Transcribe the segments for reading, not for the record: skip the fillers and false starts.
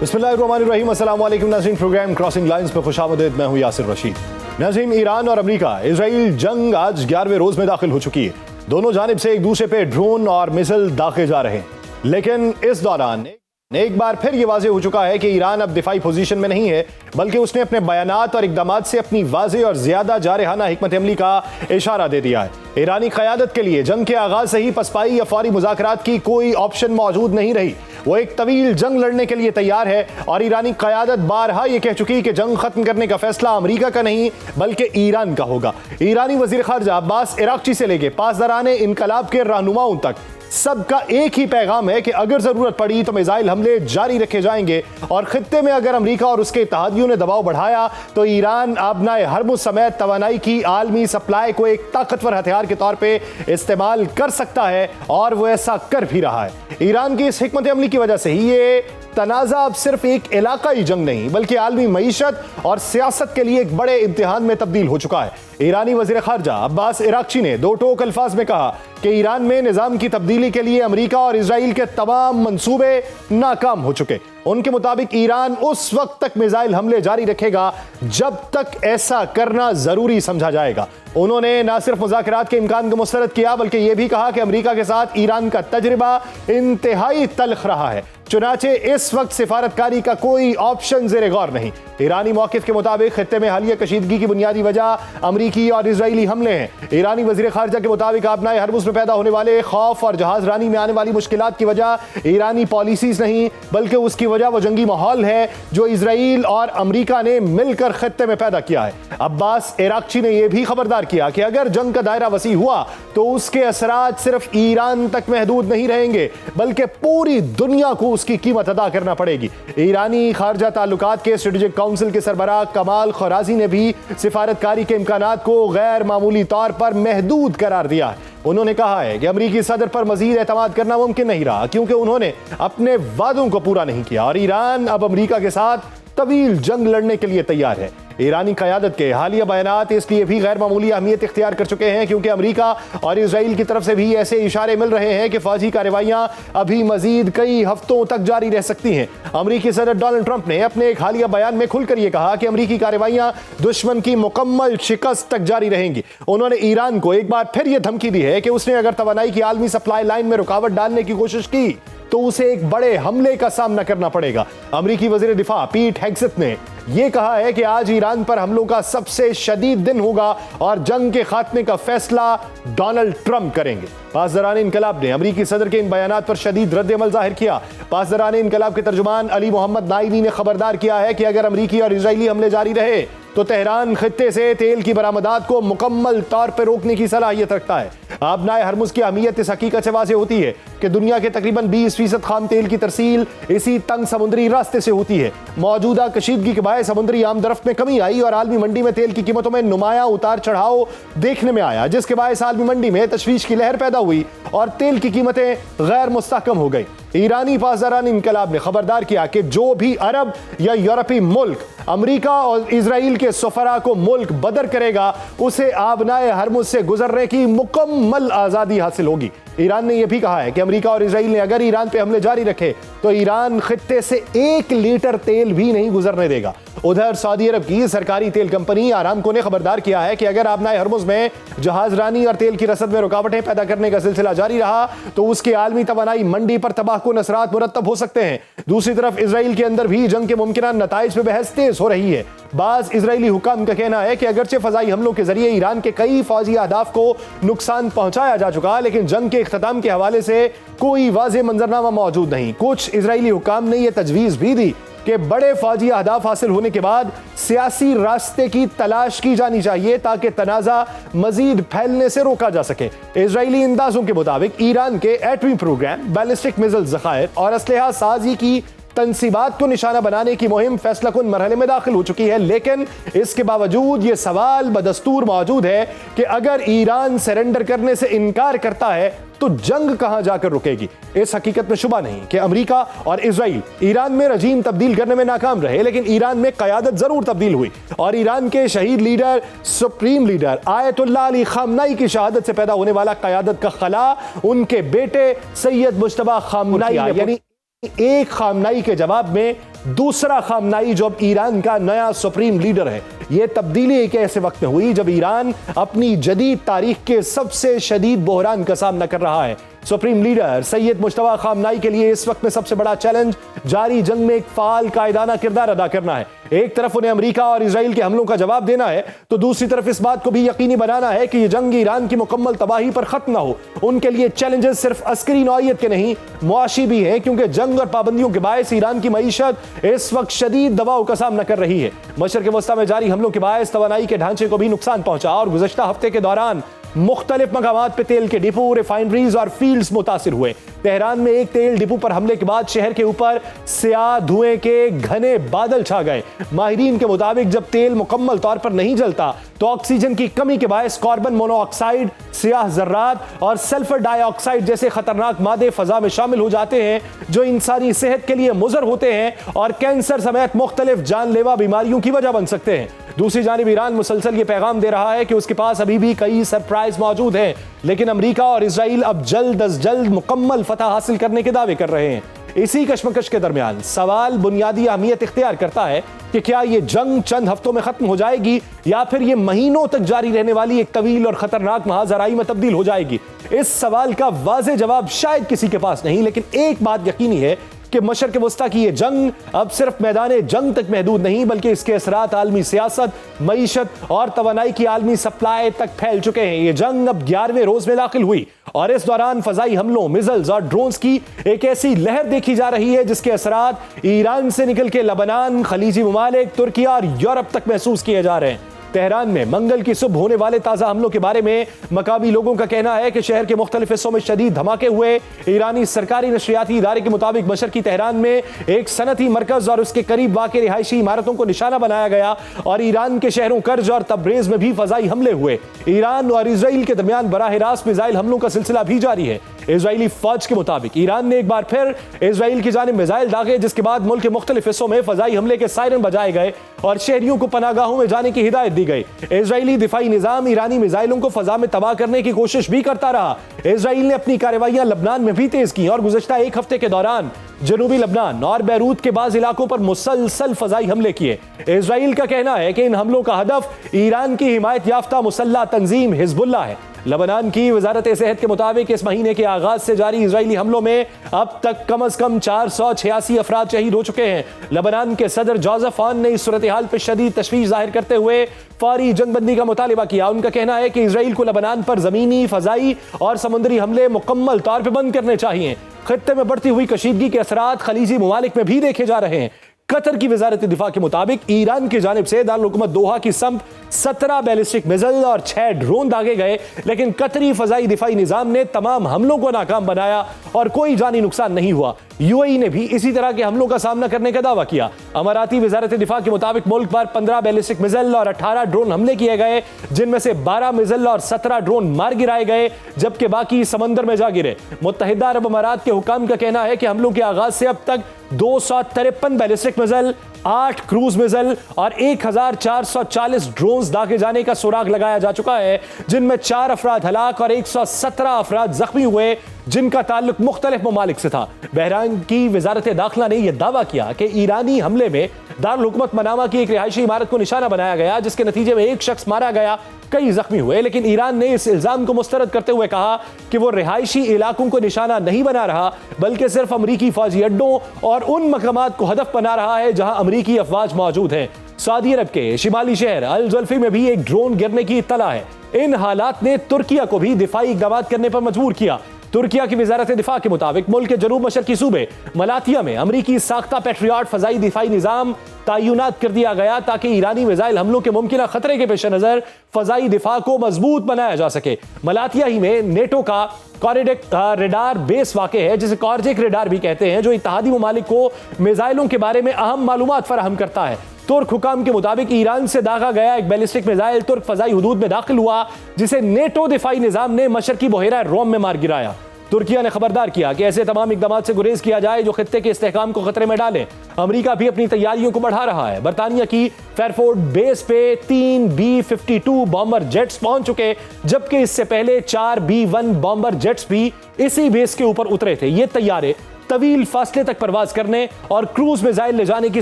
बिस्मिल्लाहिर्रहमानिर्रहीम। अस्सलाम वालेकुम नाज़रीन, प्रोग्राम क्रॉसिंग लाइंस पर खुशामदीद। मैं हूं यासिर रशीद। नाज़रीन, ईरान और अमेरिका इजराइल जंग आज 11वें रोज में दाखिल हो चुकी है। दोनों जानिब से एक दूसरे पे ड्रोन और मिसाइल दागे जा रहे हैं, लेकिन इस दौरान एक बार फिर ये वाज़ेह हो चुका है कि ईरान अब दिफाई पोजीशन में नहीं है, बल्कि उसने अपने बयानात और इकदामात से अपनी वाज़ेह और ज्यादा जारहाना हिकमत अमली का इशारा दे दिया है। ईरानी क़यादत के लिए जंग के आगाज से ही पसपाई या फौरी मुज़ाकरात की कोई ऑप्शन मौजूद नहीं रही। वो एक तवील जंग लड़ने के लिए तैयार है और ईरानी क़यादत बारहा ये कह चुकी कि जंग खत्म करने का फैसला अमेरिका का नहीं बल्कि ईरान का होगा। ईरानी वज़ीर ख़ारजा अब्बास इराक़ची से लेके पासदाराने इनकलाब के रहनुमाओं तक सबका एक ही पैगाम है कि अगर जरूरत पड़ी तो मिसाइल हमले जारी रखे जाएंगे और खित्ते में अगर अमेरिका और उसके इत्तेहादियों ने दबाव बढ़ाया तो ईरान आबनाए हरमुज समेत तवानाई की आलमी सप्लाई को एक ताकतवर हथियार के तौर पे इस्तेमाल कर सकता है और वो ऐसा कर भी रहा है। ईरान की इस हिकमत अमली की वजह से ही ये तनाज़ा अब सिर्फ एक इलाकाई जंग नहीं बल्कि आलमी मईशत और सियासत के लिए एक बड़े इम्तिहान में तब्दील हो चुका है। ईरानी वज़ीर ख़ारजा अब्बास इराक़ची ने दो टोक अल्फाज में कहा कि ईरान में निज़ाम की तब्दीली के लिए अमेरिका और इजराइल के तमाम मंसूबे नाकाम हो चुके। उनके मुताबिक ईरान उस वक्त तक मिसाइल हमले जारी रखेगा जब तक ऐसा करना जरूरी समझा जाएगा। उन्होंने न सिर्फ मुज़ाकरात के इम्कान को मुस्तरद किया बल्कि यह भी कहा कि अमेरिका के साथ ईरान का तजर्बा इंतहाई तल्ख रहा है, चुनाचे इस वक्त सिफारतकारी का कोई ऑप्शन ज़ेरे गौर नहीं। ईरानी मौक़िफ़ के मुताबिक खित्ते में हालिया कशीदगी की बुनियादी वजह अमरीकी और इजरायली हमले हैं। ईरानी वज़ीर ख़ारजा के मुताबिक आबनाए हरमुज़ में पैदा होने वाले खौफ और जहाज रानी में आने वाली मुश्किलात की वजह ईरानी पॉलिसीज़ नहीं बल्कि उसकी वजह वो जंगी माहौल है जो इजराइल और अमरीका ने मिलकर खित्ते में पैदा किया है। अब्बास इराक़ची ने यह भी खबरदार किया कि अगर जंग का दायरा वसी हुआ तो उसके असरात सिर्फ ईरान तक महदूद नहीं रहेंगे बल्कि पूरी दुनिया को उसकी कीमत अदा करना पड़ेगी। ईरानी खारजा ताल्लुकात के स्ट्रेटेजिक काउंसिल के सरबराह कमाल खराजी ने भी सिफारतकारी के इम्कानात को गैर मामूली तौर पर महदूद करार दिया है। उन्होंने कहा है कि अमरीकी सदर पर मजीद एतमाद करना मुमकिन नहीं रहा क्योंकि उन्होंने अपने वादों को पूरा नहीं किया और ईरान अब अमरीका के साथ तवील जंग लड़ने के लिए तैयार है। ईरानी क़यादत के हालिया बयानात इसलिए भी गैर मामूली अहमियत इख्तियार कर चुके हैं क्योंकि अमेरिका और इजराइल की तरफ से भी ऐसे इशारे मिल रहे हैं कि फौजी कार्रवाइयां अभी मजीद कई हफ्तों तक जारी रह सकती हैं। अमेरिकी सदर डोनाल्ड ट्रंप ने अपने एक हालिया बयान में खुलकर यह कहा कि अमेरिकी कार्रवाइयां दुश्मन की मुकम्मल शिकस्त तक जारी रहेंगी। उन्होंने ईरान को एक बार फिर यह धमकी दी है कि उसने अगर तवानाई की आलमी सप्लाई लाइन में रुकावट डालने की कोशिश की तो उसे एक बड़े हमले का सामना करना पड़ेगा। अमेरिकी वज़ीर दिफा पीट हेग्सेथ ने यह कहा है कि आज ईरान पर हमलों का सबसे शदीद दिन होगा और जंग के खात्मे का फैसला डोनाल्ड ट्रंप करेंगे। पासदारान इनकलाब ने अमेरिकी सदर के इन बयानात पर शदीद रद्द-ए-अमल जाहिर किया। पासदारान इनकलाब के तर्जुमान अली मोहम्मद नाइनी ने खबरदार किया है कि अगर अमेरिकी और इजरायली हमले जारी रहे तो तेहरान खित्ते से तेल की बरामदात को मुकम्मल तौर पर रोकने की सलाहियत रखता है। आबनाए हरमुज़ की अहमियत इस हकीकत से वाज़ेह होती है कि दुनिया के तकरीबन 20% खाम तेल की तरसील इसी तंग समुद्री रास्ते से होती है। मौजूदा कशीदगी के बायस समुद्री आमदरफ्त में कमी आई और आलमी मंडी में तेल की कीमतों में नुमाया उतार चढ़ाव देखने में आया, जिसके बायस आलमी मंडी में तशवीश की लहर पैदा हुई और तेल की कीमतें गैर मुस्तहकम हो गई। ईरानी पासदारान इनकलाब ने खबरदार किया कि जो भी अरब या यूरोपीय मुल्क अमेरिका और इजराइल के सफरा को मुल्क बदर करेगा उसे आबनाए हरमुज़ से गुजरने की मुकम्मल आज़ादी हासिल होगी। ईरान ने यह भी कहा है कि अमेरिका और इजराइल ने अगर ईरान पे हमले जारी रखे तो ईरान खित्ते से 1 लीटर तेल भी नहीं गुजरने देगा। उधर सऊदी अरब की सरकारी तेल कंपनी आरामको ने खबरदार किया है कि अगर आबनाए हरमुज़ में जहाज रानी और तेल की रसद में रुकावटें पैदा करने का सिलसिला जारी रहा तो उसके आलमी तवानाई मंडी पर तबाहकुन असरात मुरतब हो सकते हैं। दूसरी तरफ इजराइल के अंदर भी जंग के मुमकिन नताइज पे बहस तेज हो रही है। बाज़ इजरायली हुकाम का कहना है कि अगरचे फजाई हमलों के जरिए ईरान के कई फौजी अहदाफ को नुकसान पहुंचाया जा चुका लेकिन जंग के इख्तिताम के हवाले से कोई वाज़ेह मंजरनामा मौजूद नहीं। कुछ इजरायली हुकाम ने यह तजवीज़ भी दी कि बड़े फौजी अहदाफ हासिल होने के बाद सियासी रास्ते की तलाश की जानी चाहिए ताकि तनाज़ा मजीद फैलने से रोका जा सके। इजरायली अंदाजों के मुताबिक ईरान के एटमी प्रोग्राम, बैलिस्टिक मिसाइल ज़खायर और असलहा साजी की तनसीबात को निशाना बनाने की मुहिम फैसलाकुन मरहले में दाखिल हो चुकी है, लेकिन इसके बावजूद ये सवाल बदस्तूर मौजूद है कि अगर ईरान सरेंडर करने से इनकार करता है तो जंग कहां जाकर रुकेगी। इस हकीकत में शुबा नहीं कि अमेरिका और इजराइल ईरान में रजीम तब्दील करने में नाकाम रहे, लेकिन ईरान में क़यादत जरूर तब्दील हुई और ईरान के शहीद leader, supreme leader Ayatollah Ali खामनाई की शहादत से पैदा होने वाला क़यादत का खला उनके बेटे सैयद मुज्तबा खामनाई यानी एक खामनाई के जवाब में दूसरा खामनाई जो अब ईरान का नया सुप्रीम लीडर है। यह तब्दीली एक ऐसे वक्त में हुई जब ईरान अपनी जदीद तारीख के सबसे शदीद बहरान का सामना कर रहा है। सुप्रीम लीडर सैयद मुश्तबा खामनाई के लिए इस वक्त में सबसे बड़ा चैलेंज जारी जंग में एक फाल कायदाना किरदार अदा करना है। एक तरफ उन्हें अमेरिका और इजराइल के हमलों का जवाब देना है, तो दूसरी तरफ इस बात को भी यकीनी बनाना है कि यह जंग ईरान की मुकम्मल तबाही पर खत्म ना हो। उनके लिए चैलेंजेस सिर्फ अस्करी नौइयत के नहीं, मुआशी भी हैं, क्योंकि जंग और पाबंदियों के बायस ईरान की मईशत इस वक्त शदीद दबाव का सामना कर रही है। मशरिक़ वस्ता में जारी हमलों के बायस तवानाई के ढांचे को भी नुकसान पहुंचा और गुज़श्ता हफ्ते के दौरान मुख्तलिफ मकामात पे तेल के डिपो, रिफाइनरीज और फील्ड्स मुतासिर हुए। तेहरान में एक तेल डिपो पर हमले के बाद शहर के ऊपर स्याह धुएं के घने बादल छा गए। माहिरीन के मुताबिक जब तेल मुकम्मल तौर पर नहीं जलता तो ऑक्सीजन की कमी के बायस कार्बन मोनोऑक्साइड, स्याह जर्रात और सल्फर डाइऑक्साइड जैसे खतरनाक मादे फजा में शामिल हो जाते हैं, जो इंसानी सेहत के लिए मुज़र होते हैं और कैंसर समेत मुख्तलिफ जानलेवा बीमारियों की वजह बन सकते हैं। दूसरी जानिब ईरान मुसलसल ये पैगाम दे रहा है कि उसके पास अभी भी कई सरप्राइज मौजूद हैं, लेकिन अमेरिका और इजराइल अब जल्द अज जल्द मुकम्मल फतह हासिल करने के दावे कर रहे हैं। इसी कशमकश के दरमियान सवाल बुनियादी अहमियत इख्तियार करता है कि क्या ये जंग चंद हफ्तों में खत्म हो जाएगी या फिर ये महीनों तक जारी रहने वाली एक तवील और खतरनाक महाजराई में तब्दील हो जाएगी। इस सवाल का वाज़ेह जवाब शायद किसी के पास नहीं, लेकिन एक बात यकीनी है कि मशरिक़ वस्ता की ये जंग अब सिर्फ मैदान जंग तक महदूद नहीं, बल्कि इसके असरात आलमी सियासत, मईशत और तवानाई की आलमी सप्लाई तक फैल चुके हैं। ये जंग अब 11वें रोज में दाखिल हुई और इस दौरान फजाई हमलों, मिसाइल्स और ड्रोन्स की एक ऐसी लहर देखी जा रही है जिसके असरात ईरान से निकल के लबनान, खलीजी ममालिक, तुर्किया और यूरोप तक महसूस किए जा रहे हैं। तेहरान में मंगल की सुबह होने वाले ताज़ा हमलों के बारे में मकामी लोगों का कहना है कि शहर के मुख्तलिफ हिस्सों में शदीद धमाके हुए। ईरानी सरकारी नशरियाती इदारे के मुताबिक मशरकी तेहरान में एक सनती मरकज और उसके करीब वाक़े रिहायशी इमारतों को निशाना बनाया गया और ईरान के शहरों कर्ज और तब्रेज में भी फजाई हमले हुए। ईरान और इसराइल के दरमियान बराह रास्त मिसाइल हमलों का सिलसिला भी जारी है। इजरायली फौज के मुताबिक ईरान ने एक बार फिर इसराइल की जानिब मिसाइल दागे, जिसके बाद मुल्क के मुख्तलिफ हिस्सों में फजाई हमले के सायरन बजाए गए और शहरियों को पनागाहों में जाने की हिदायत दी गई। इजरायली दिफाई निजाम ईरानी मिसाइलों को फजा में तबाह करने की कोशिश भी करता रहा। इजराइल ने अपनी कार्रवाइयां लबनान में भी तेज की और गुज़श्ता एक हफ्ते के दौरान जनूबी लबनान और बैरूत के बाज़ इलाकों पर मुसलसल फजाई हमले किए। इजराइल का कहना है कि इन हमलों का हदफ ईरान की हिमायत याफ्ता मुसल्लह तंजीम हिजबुल्लाह है। लबनान की वजारत सेहत के मुताबिक इस महीने के आगाज से जारी इजरायली हमलों में अब तक कम अज कम 486 अफराद शहीद हो चुके हैं। लबनान के सदर जोसेफ ऑन ने इस सूरत हाल पर शदीद तशवीश जाहिर करते हुए फौरी जंगबंदी का मुतालिबा किया। उनका कहना है कि इजराइल को लबनान पर जमीनी, फजाई और समुद्री हमले मुकम्मल तौर पर बंद करने चाहिए। खित्ते में बढ़ती हुई कशीदगी के असरात खलीजी ममालिक में भी देखे जा रहे हैं। कतर की वजारत दिफा के मुताबिक ईरान की जानिब से दारुल हुकूमत दोहा की समत 17 बैलिस्टिक मिसाइल और 6 ड्रोन दागे गए, लेकिन कतरी फजाई दिफाई निजाम ने तमाम हमलों को नाकाम बनाया और कोई जानी नुकसान नहीं हुआ। यूएई ने भी इसी तरह के हमलों का सामना करने का दावा किया। अमाराती वजारत दिफा के मुताबिक मुल्क भर 15 बैलिस्टिक मिसाइल और 18 ड्रोन हमले किए गए, जिनमें से 12 मिसाइल और 17 ड्रोन मार गिराए गए, जबकि बाकी समंदर में जा गिरे। मुत्तहिदा अरब अमारात के हुकाम का कहना है कि हमलों के आगाज से अब तक 253 बैलिस्टिक मिसाइल, 8 क्रूज मिसाइल और 1440 ड्रोन्स दागे जाने का सुराग लगाया जा चुका है, जिनमें 4 अफराद हलाक और 117 अफराद जख्मी हुए, जिनका ताल्लुक मुख्तलिफ ममालिक से था। बहरान की वजारत दाखिला ने यह दावा किया कि ईरानी हमले में दारुल हुकूमत मनामा की एक रिहायशी इमारत को निशाना बनाया गया, जिसके नतीजे में एक शख्स मारा गया, कई जख्मी हुए। लेकिन ईरान ने इस इल्जाम को मुस्तरद करते हुए कहा कि वो रिहायशी इलाकों को निशाना नहीं बना रहा, बल्कि सिर्फ अमरीकी फौजी अड्डों और उन मकामात को हदफ बना रहा है जहां अमरीकी अफवाज मौजूद हैं। सऊदी अरब के शिमाली शहर अल जुल्फी में भी एक ड्रोन गिरने की इत्तला है। इन हालात ने तुर्किया को भी दिफाई इक़दामात करने पर मजबूर किया। तुर्किया की वजारत दिफा के मुताबिक मुल्क के जनूब मशरकी सूबे मलातिया में अमरीकी साख्ता पैट्रियट फजाई दिफाई निजाम तैनात कर दिया गया, ताकि ईरानी मिसाइल हमलों के मुमकिन खतरे के पेश नजर फजाई दिफा को मजबूत बनाया जा सके। मलातिया ही में नेटो का कॉरिडेक रेडार बेस वाक़े है, जिसे कॉर्जेक रेडार भी कहते हैं, जो इत्तेहादी ममालिक को मिसाइलों के बारे में अहम मालूमात फराहम करता है। तुर्क हुकाम के मुताबिक ईरान से दागा गया एक बैलिस्टिक मिसाइल तुर्क फजाई हुदूद में दाखिल हुआ, जिसे नेटो दिफाई निजाम ने मशरकी बहेरा रोम में मार गिराया। तुर्किया ने खबरदार किया कि ऐसे तमाम इकदाम से गुरेज किया जाए जो खित्ते के इस्तेहकाम को खतरे में डालें। अमेरिका भी अपनी तैयारियों को बढ़ा रहा है। बरतानिया की फेयरफोर्ड बेस पे 3 B-52 बॉम्बर जेट्स पहुंच चुके, जबकि इससे पहले 4 B-1 बॉम्बर जेट्स भी इसी बेस के ऊपर उतरे थे। ये तैयारे तवील फासले तक परवाज करने और क्रूज मिसाइल ले जाने की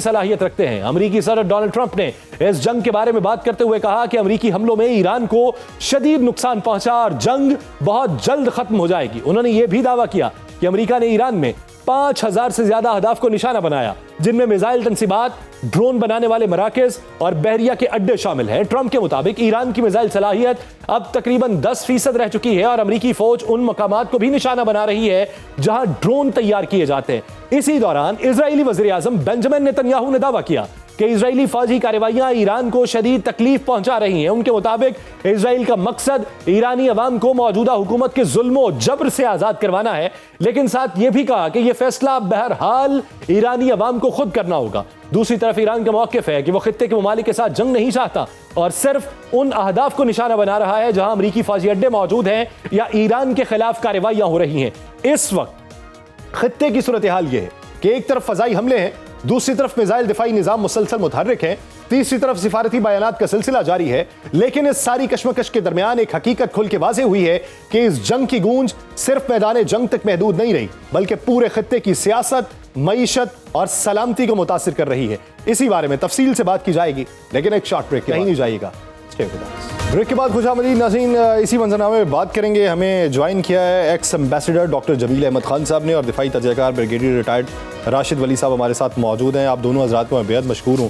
सलाहियत रखते हैं। अमेरिकी सदर डोनाल्ड ट्रंप ने इस जंग के बारे में बात करते हुए कहा कि अमेरिकी हमलों में ईरान को शदीद नुकसान पहुंचा और जंग बहुत जल्द खत्म हो जाएगी। उन्होंने यह भी दावा किया कि अमेरिका ने ईरान में 5000 से ज्यादा अहदाफ को निशाना बनाया, जिनमें मिसाइल तंसीबात, ड्रोन बनाने वाले मराकज और बहरिया के अड्डे शामिल हैं। ट्रंप के मुताबिक ईरान की मिसाइल सलाहियत अब तकरीबन 10% रह चुकी है और अमेरिकी फौज उन मकामात को भी निशाना बना रही है जहां ड्रोन तैयार किए जाते हैं। इसी दौरान इजरायली वज़ीर आज़म बेंजामिन नेतन्याहू ने दावा किया कि इजरायली फौजी कार्रवाइयां ईरान को शदीद तकलीफ पहुंचा रही हैं। उनके मुताबिक इजराइल का मकसद ईरानी अवाम को मौजूदा हुकूमत के जुल्म और जबर से आजाद करवाना है, लेकिन साथ यह भी कहा कि यह फैसला बहरहाल ईरानी अवाम को खुद करना होगा। दूसरी तरफ ईरान का मौक़िफ़ है कि वह खित्ते के ममालिक के साथ जंग नहीं चाहता और सिर्फ उन अहदाफ को निशाना बना रहा है जहां अमरीकी फौजी अड्डे मौजूद हैं या ईरान के खिलाफ कार्रवाइयां हो रही हैं। इस वक्त खित्ते की सूरत हाल यह है कि एक तरफ फजाई हमले हैं, दूसरी तरफ मिसाइल दिफाई निजाम मुसलसल मुतहर्रिक है, तीसरी तरफ सिफारती बयानात का सिलसिला जारी है। लेकिन इस सारी कशमकश के दरमियान एक हकीकत खुल के वाज़ेह हुई है कि इस जंग की गूंज सिर्फ मैदान जंग तक महदूद नहीं रही, बल्कि पूरे खित्ते की सियासत, मईशत और सलामती को मुतासिर कर रही है। इसी बारे में तफसील से बात की जाएगी, लेकिन एक शॉर्ट ब्रेक कहीं नहीं जाइएगा। ब्रेक के बाद खुशामदीद नाज़रीन, इसी मंजरनामे में बात करेंगे। हमें ज्वाइन किया है ex ambassador doctor Jamil Ahmed Khan sahab ने और दिफाई तजज़ियाकार ब्रिगेडियर रिटायर्ड राशिद वली साहब हमारे साथ मौजूद हैं। आप दोनों हज़रात को मैं बेहद मशकूर हूँ।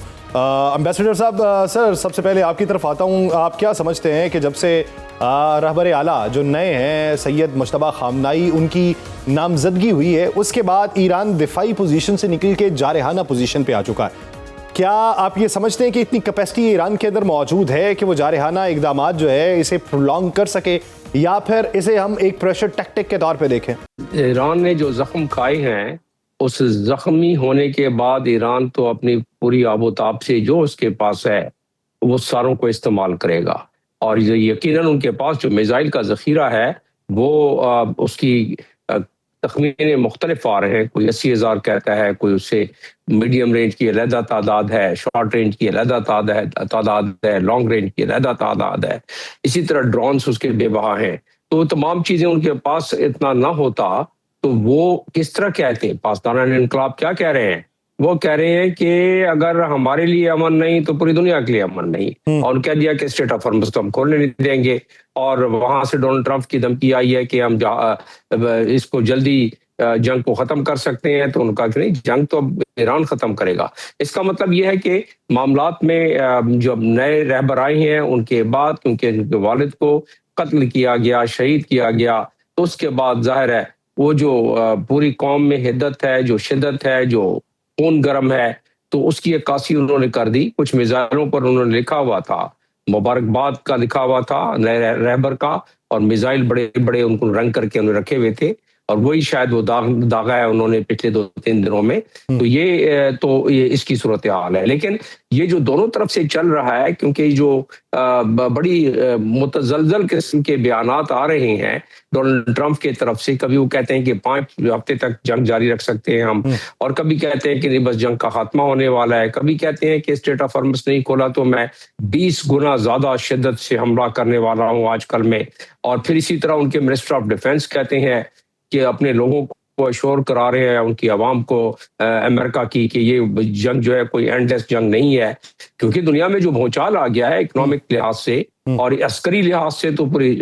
एम्बेसडर साहब, सर सबसे पहले आपकी तरफ आता हूँ। आप क्या समझते हैं कि जब से रहबर आला जो नए हैं सैयद मुश्तबा खामनाई, उनकी नामजदगी हुई है, उसके बाद ईरान दिफाई पोजीशन से निकल के जारहाना पोजीशन पे आ चुका है। क्या आप ये समझते हैं कि इतनी कैपेसिटी ईरान के अंदर मौजूद है कि वो जारहाना इक़दामात जो है इसे प्रोलॉन्ग कर सके, या फिर इसे हम एक प्रेशर टैक्टिक के तौर पे देखें? ईरान ने जो जख्म खाए हैं, उस जख्मी होने के बाद ईरान तो अपनी पूरी आबोताब से जो उसके पास है वो सारों को इस्तेमाल करेगा। और यकीनन उनके पास जो मिसाइल का ज़ख़ीरा है वो उसकी तखमीने मुख्तलिफ आ रहे हैं। कोई 80,000 कहता है, कोई उससे मीडियम रेंज की अलहदा तादाद है, शॉर्ट रेंज की अलहदा तादाद है, लॉन्ग रेंज की अलहदा तादाद है। इसी तरह ड्रोन्स उसके बेबहा हैं। तो तमाम चीज़ें उनके पास इतना ना होता तो वो किस तरह कहते हैं? पाकिस्तान इनकलाब क्या कह रहे हैं? वो कह रहे हैं कि अगर हमारे लिए अमन नहीं तो पूरी दुनिया के लिए अमन नहीं। और कह दिया कि स्टेट ऑफ हॉर्मुज़ को हम खोलने नहीं देंगे। और वहां से डोनाल्ड ट्रंप की धमकी आई है कि हम इसको जल्दी जंग को ख़त्म कर सकते हैं। तो उनका कि नहीं, जंग तो अब ईरान ख़त्म करेगा। इसका मतलब यह है कि मामलात में जो नए रहबर आए हैं उनके बाद, क्योंकि उनके वालिद को कत्ल किया गया, शहीद किया गया, तो उसके बाद जाहिर है वो जो पूरी कौम में हिद्दत है, जो शिद्दत है, जो खून गर्म है, तो उसकी अक्कासी उन्होंने कर दी। कुछ मिसाइलों पर उन्होंने लिखा हुआ था, मुबारकबाद का लिखा हुआ था नए रहबर का, और मिसाइल बड़े बड़े उनको रंग करके उन्होंने रखे हुए थे, और वही शायद वो दागा है उन्होंने पिछले 2-3 दिनों में। तो ये इसकी सूरत हाल है। लेकिन ये जो दोनों तरफ से चल रहा है, क्योंकि जो बड़ी मुतज़लज़ल किस्म के बयानात आ रहे हैं डोनाल्ड ट्रंप के तरफ से, कभी वो कहते हैं कि 5 हफ्ते तक जंग जारी रख सकते हैं हम, और कभी कहते हैं कि नहीं बस जंग का खात्मा होने वाला है, कभी कहते हैं कि स्टेट ऑफ हॉर्मुज़ नहीं खोला तो मैं 20 गुना ज्यादा शिद्दत से हमला करने वाला हूँ आजकल में। और फिर इसी तरह उनके मिनिस्टर ऑफ डिफेंस कहते हैं कि अपने लोगों को अश्योर करा रहे हैं, उनकी आवाम को, अमेरिका की, कि ये जंग जो है कोई एंडलेस जंग नहीं है। क्योंकि दुनिया में जो भूचाल आ गया है इकोनॉमिक लिहाज से और अस्करी लिहाज से, तो पूरी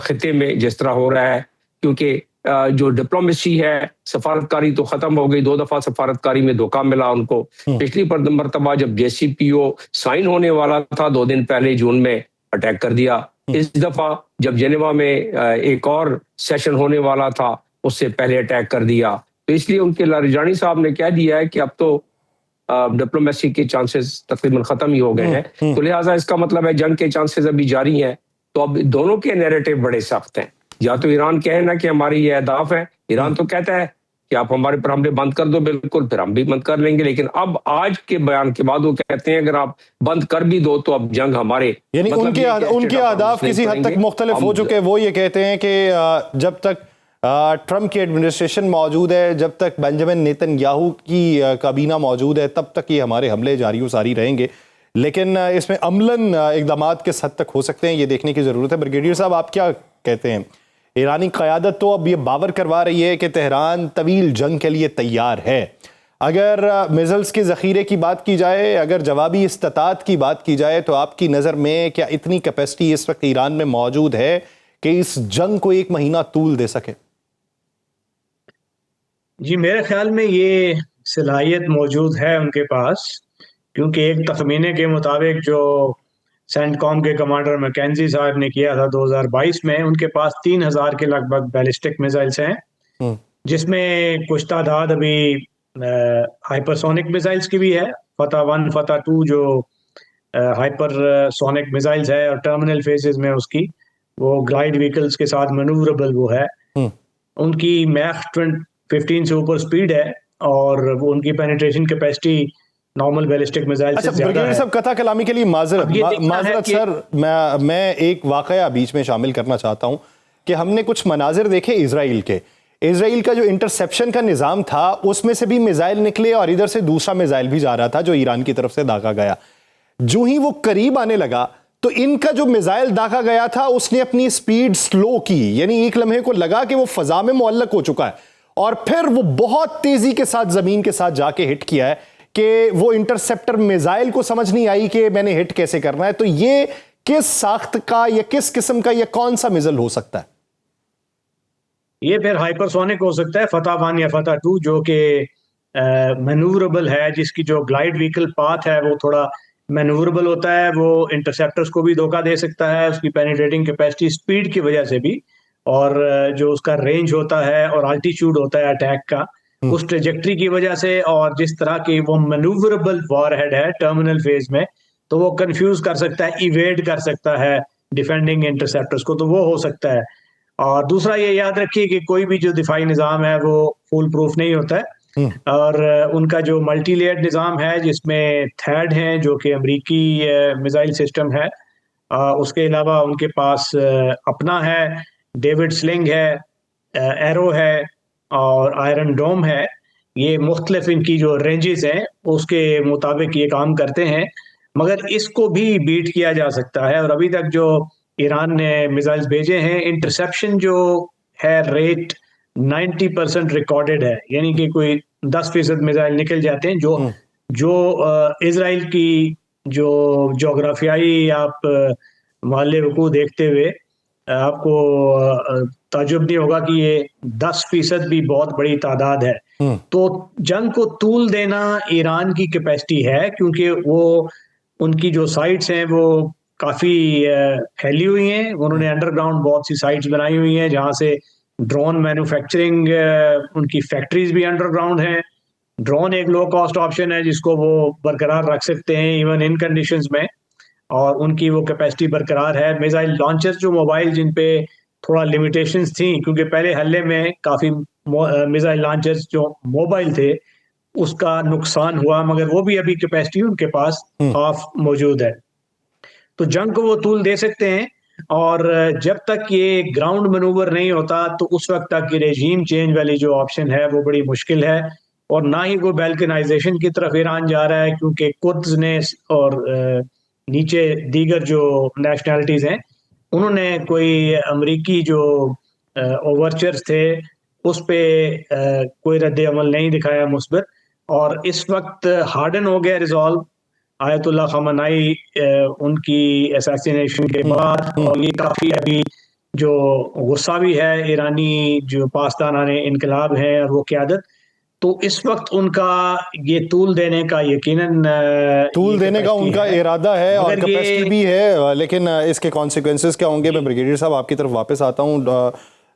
खिते में जिस तरह हो रहा है, क्योंकि जो डिप्लोमेसी है, सफारतकारी तो खत्म हो गई। 2 दफा सफारतकारी में धोखा मिला उनको। पिछली मरतबा जब JCPO साइन होने वाला था 2 दिन पहले जून में, अटैक कर दिया। इस दफा जब जेनेवा में एक और सेशन होने वाला था, उससे पहले अटैक कर दिया। तो इसलिए उनके लारिजानी साहब ने कह दिया है कि अब तो डिप्लोमेसी के चांसेस तकरीबन खत्म ही हो गए हैं। तो लिहाजा इसका मतलब है जंग के चांसेस अभी जारी हैं। तो अब दोनों के नैरेटिव बड़े सख्त हैं। या तो ईरान कहे ना कि हमारी ये अहदाफ है, ईरान तो कहता है कि आप हमारे पर हमले बंद कर दो, बिल्कुल, फिर हम भी बंद कर लेंगे। लेकिन अब आज के बयान के बाद वो कहते हैं अगर आप बंद कर भी दो तो अब जंग हमारे, यानी मतलब उनके अहदाफ किसी हद तक मुख्तलिफ हो चुके हैं। वो ये कहते हैं कि जब तक ट्रंप की एडमिनिस्ट्रेशन मौजूद है, जब तक बेंजामिन नेतन्याहू की काबीना मौजूद है, तब तक ये हमारे हमले जारी व सारी रहेंगे। लेकिन इसमें अमलन इक़दामात किस हद तक हो सकते हैं, ये देखने की ज़रूरत है। ब्रिगेडियर साहब, आप क्या कहते हैं ईरानी क़यादत तो अब ये बावर करवा रही है कि तेहरान तवील जंग के लिए तैयार है। अगर मिसाइल्स के ज़ख़ीरे की बात की जाए, अगर जवाबी इस्तात की बात की जाए, तो आपकी नज़र में क्या इतनी कैपेसिटी इस वक्त ईरान में मौजूद है कि इस जंग को 1 महीना तूल दे सके? जी, मेरे ख्याल में ये सलाहियत मौजूद है उनके पास, क्योंकि एक तखमीने के मुताबिक जो सेंटकॉम के कमांडर मैकेंजी साहब ने किया था 2022 में, उनके पास 3000 के लगभग बैलिस्टिक मिसाइल्स हैं, जिसमें कुछ तादाद अभी हाइपरसोनिक मिसाइल्स की भी है। फतह 1, फतह 2 जो हाइपरसोनिक मिसाइल्स है और टर्मिनल फेजेस में उसकी वो ग्लाइड व्हीकल्स के साथ मैनूवरेबल वो है। उनकी मैक 15 से ऊपर स्पीड है और वो उनकी penetration capacity normal ballistic missile से ज्यादा है। सब कथा कलामी के लिए माजरत सर, मैं एक वाकया बीच में शामिल करना चाहता हूं कि हमने कुछ मनाजिर देखे इजराइल के। इजराइल का जो इंटरसेप्शन का निज़ाम था उसमें से भी मिसाइल निकले और इधर से दूसरा मिसाइल भी जा रहा था जो ईरान की तरफ से दागा गया। जो ही वो करीब आने लगा तो इनका जो मिसाइल दागा गया था उसने अपनी स्पीड स्लो की, यानी एक लम्हे को लगा कि वो फजा में मुअल्लक हो चुका है और फिर वो बहुत तेजी के साथ जमीन के साथ जाके हिट किया है कि वो इंटरसेप्टर मिसाइल को समझ नहीं आई कि मैंने हिट कैसे करना है। तो ये किस साख्त का या किस किस्म का या कौन सा मिसाइल हो सकता है? ये फिर हाइपरसोनिक हो सकता है, फतह 1 या फतह 2, जो कि मैनूवरेबल है, जिसकी जो ग्लाइड व्हीकल पाथ है वो थोड़ा मैनूवरेबल होता है। वो इंटरसेप्टर्स को भी धोखा दे सकता है, उसकी पेनिट्रेटिंग कैपेसिटी स्पीड की वजह से भी, और जो उसका रेंज होता है और अल्टीट्यूड होता है अटैक का, उस ट्रेजेक्ट्री की वजह से, और जिस तरह की वो मैनूवरेबल वॉरहेड है टर्मिनल फेज में, तो वो कंफ्यूज कर सकता है, इवेड कर सकता है डिफेंडिंग इंटरसेप्टर्स को, तो वो हो सकता है। और दूसरा ये याद रखिए कि कोई भी जो दिफाई निज़ाम है वो फुल प्रूफ नहीं होता है, और उनका जो मल्टी लेयर्ड निज़ाम है जिसमें थैड हैं जो कि अमरीकी मिसाइल सिस्टम है, उसके अलावा उनके पास अपना है, डेविड स्लिंग है, एरो है और आयरन डोम है। ये मुख्तलिफ इनकी जो रेंजेस हैं उसके मुताबिक ये काम करते हैं, मगर इसको भी बीट किया जा सकता है। और अभी तक जो ईरान ने मिसाइल्स भेजे हैं, इंटरसेप्शन जो है रेट 90% रिकॉर्डेड है, यानी कि कोई 10% मिसाइल निकल जाते हैं। जो इजराइल की जो जोग्राफियाई आप माले वकू देखते हुए आपको ताजुब नहीं होगा कि ये 10% भी बहुत बड़ी तादाद है। तो जंग को तूल देना ईरान की कैपेसिटी है, क्योंकि वो उनकी जो साइट्स हैं वो काफी फैली हुई हैं। उन्होंने अंडरग्राउंड बहुत सी साइट्स बनाई हुई हैं जहां से ड्रोन मैन्युफैक्चरिंग, उनकी फैक्ट्रीज भी अंडरग्राउंड हैं। ड्रोन एक लो कॉस्ट ऑप्शन है जिसको वो बरकरार रख सकते हैं इवन इन कंडीशंस में, और उनकी वो कैपेसिटी बरकरार है। मिसाइल लॉन्चर जो मोबाइल जिन पे थोड़ा लिमिटेशंस थी, क्योंकि पहले हल्ले में काफी मिसाइल लॉन्चर्स जो मोबाइल थे उसका नुकसान हुआ, मगर वो भी अभी कैपेसिटी उनके पास हाफ मौजूद है। तो जंग को वो तूल दे सकते हैं, और जब तक ये ग्राउंड मैनूवर नहीं होता तो उस वक्त तक ये रेजीम चेंज वाली जो ऑप्शन है वो बड़ी मुश्किल है। और ना ही वो बैल्कनाइजेशन की तरफ ईरान जा रहा है, क्योंकि कुर्द्स ने और नीचे दीगर जो नेशनैलिटीज हैं उन्होंने कोई अमरीकी जो ओवरचर्स थे उस पे कोई रद्द अमल नहीं दिखाया मुस्बित, और इस वक्त हार्डन हो गया रिजॉल्व आयतुल्ला खamenei उनकी असैसिनेशन के बाद। और ये काफी अभी जो गुस्सा भी है ईरानी जो पासदानाने इनकलाब है और वो क़यादत, तो इस वक्त उनका ये तूल देने का यकीनन तूल देने का उनका इरादा है और कैपेसिटी भी है, लेकिन इसके कॉन्सिक्वेंसेस क्या होंगे? मैं ब्रिगेडियर साहब आपकी तरफ वापस आता हूँ।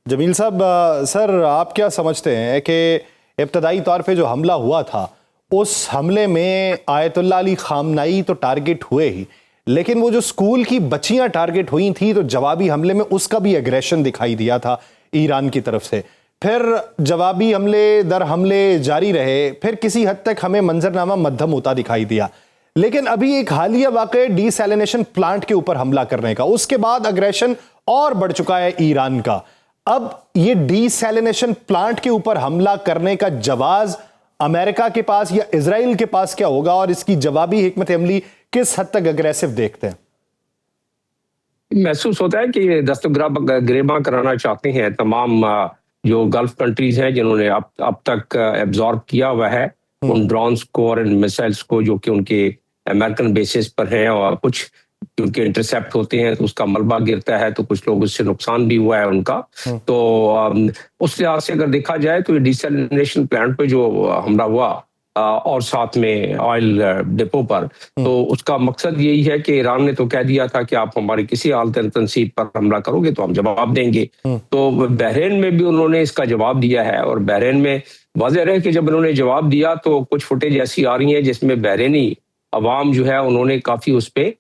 जमील साहब, सर आप क्या समझते हैं कि इब्तदाई तौर पे जो हमला हुआ था उस हमले में आयतुल्ला अली खामनाई तो टारगेट हुए ही, लेकिन वो जो स्कूल की बच्चियां टारगेट हुई थी तो जवाबी हमले में उसका भी एग्रेशन दिखाई दिया था ईरान की तरफ से। फिर जवाबी हमले दर हमले जारी रहे, फिर किसी हद तक हमें मंजरनामा मध्यम होता दिखाई दिया, लेकिन अभी एक हालिया वाक़या डीसैलिनेशन प्लांट के ऊपर हमला करने का, उसके बाद अग्रेशन और बढ़ चुका है ईरान का। अब ये डीसैलिनेशन प्लांट के ऊपर हमला करने का जवाब अमेरिका के पास या इजराइल के पास क्या होगा, और इसकी जवाबी हिकमत अमली किस हद तक अग्रेसिव देखते हैं? महसूस होता है कि ये दस्तगिरबा कराना चाहते हैं तमाम जो गल्फ कंट्रीज हैं जिन्होंने अब तक एब्जॉर्ब किया हुआ है उन ड्रोन्स को और इन मिसाइल्स को जो कि उनके अमेरिकन बेसिस पर हैं, और कुछ क्योंकि इंटरसेप्ट होते हैं तो उसका मलबा गिरता है, तो कुछ लोग उससे नुकसान भी हुआ है उनका। तो उस लिहाज से अगर देखा जाए तो ये डिसैलिनेशन प्लांट पे जो हमला हुआ और साथ में ऑयल डिपो पर, तो उसका मकसद यही है कि ईरान ने तो कह दिया था कि आप हमारी किसी आलतन तनसीब पर हमला करोगे तो हम जवाब देंगे। तो बहरीन में भी उन्होंने इसका जवाब दिया है, और बहरीन में वाज़ेह है कि जब उन्होंने जवाब दिया तो कुछ फुटेज ऐसी आ रही है जिसमें बहरीनी अवाम जो है उन्होंने काफी उस पर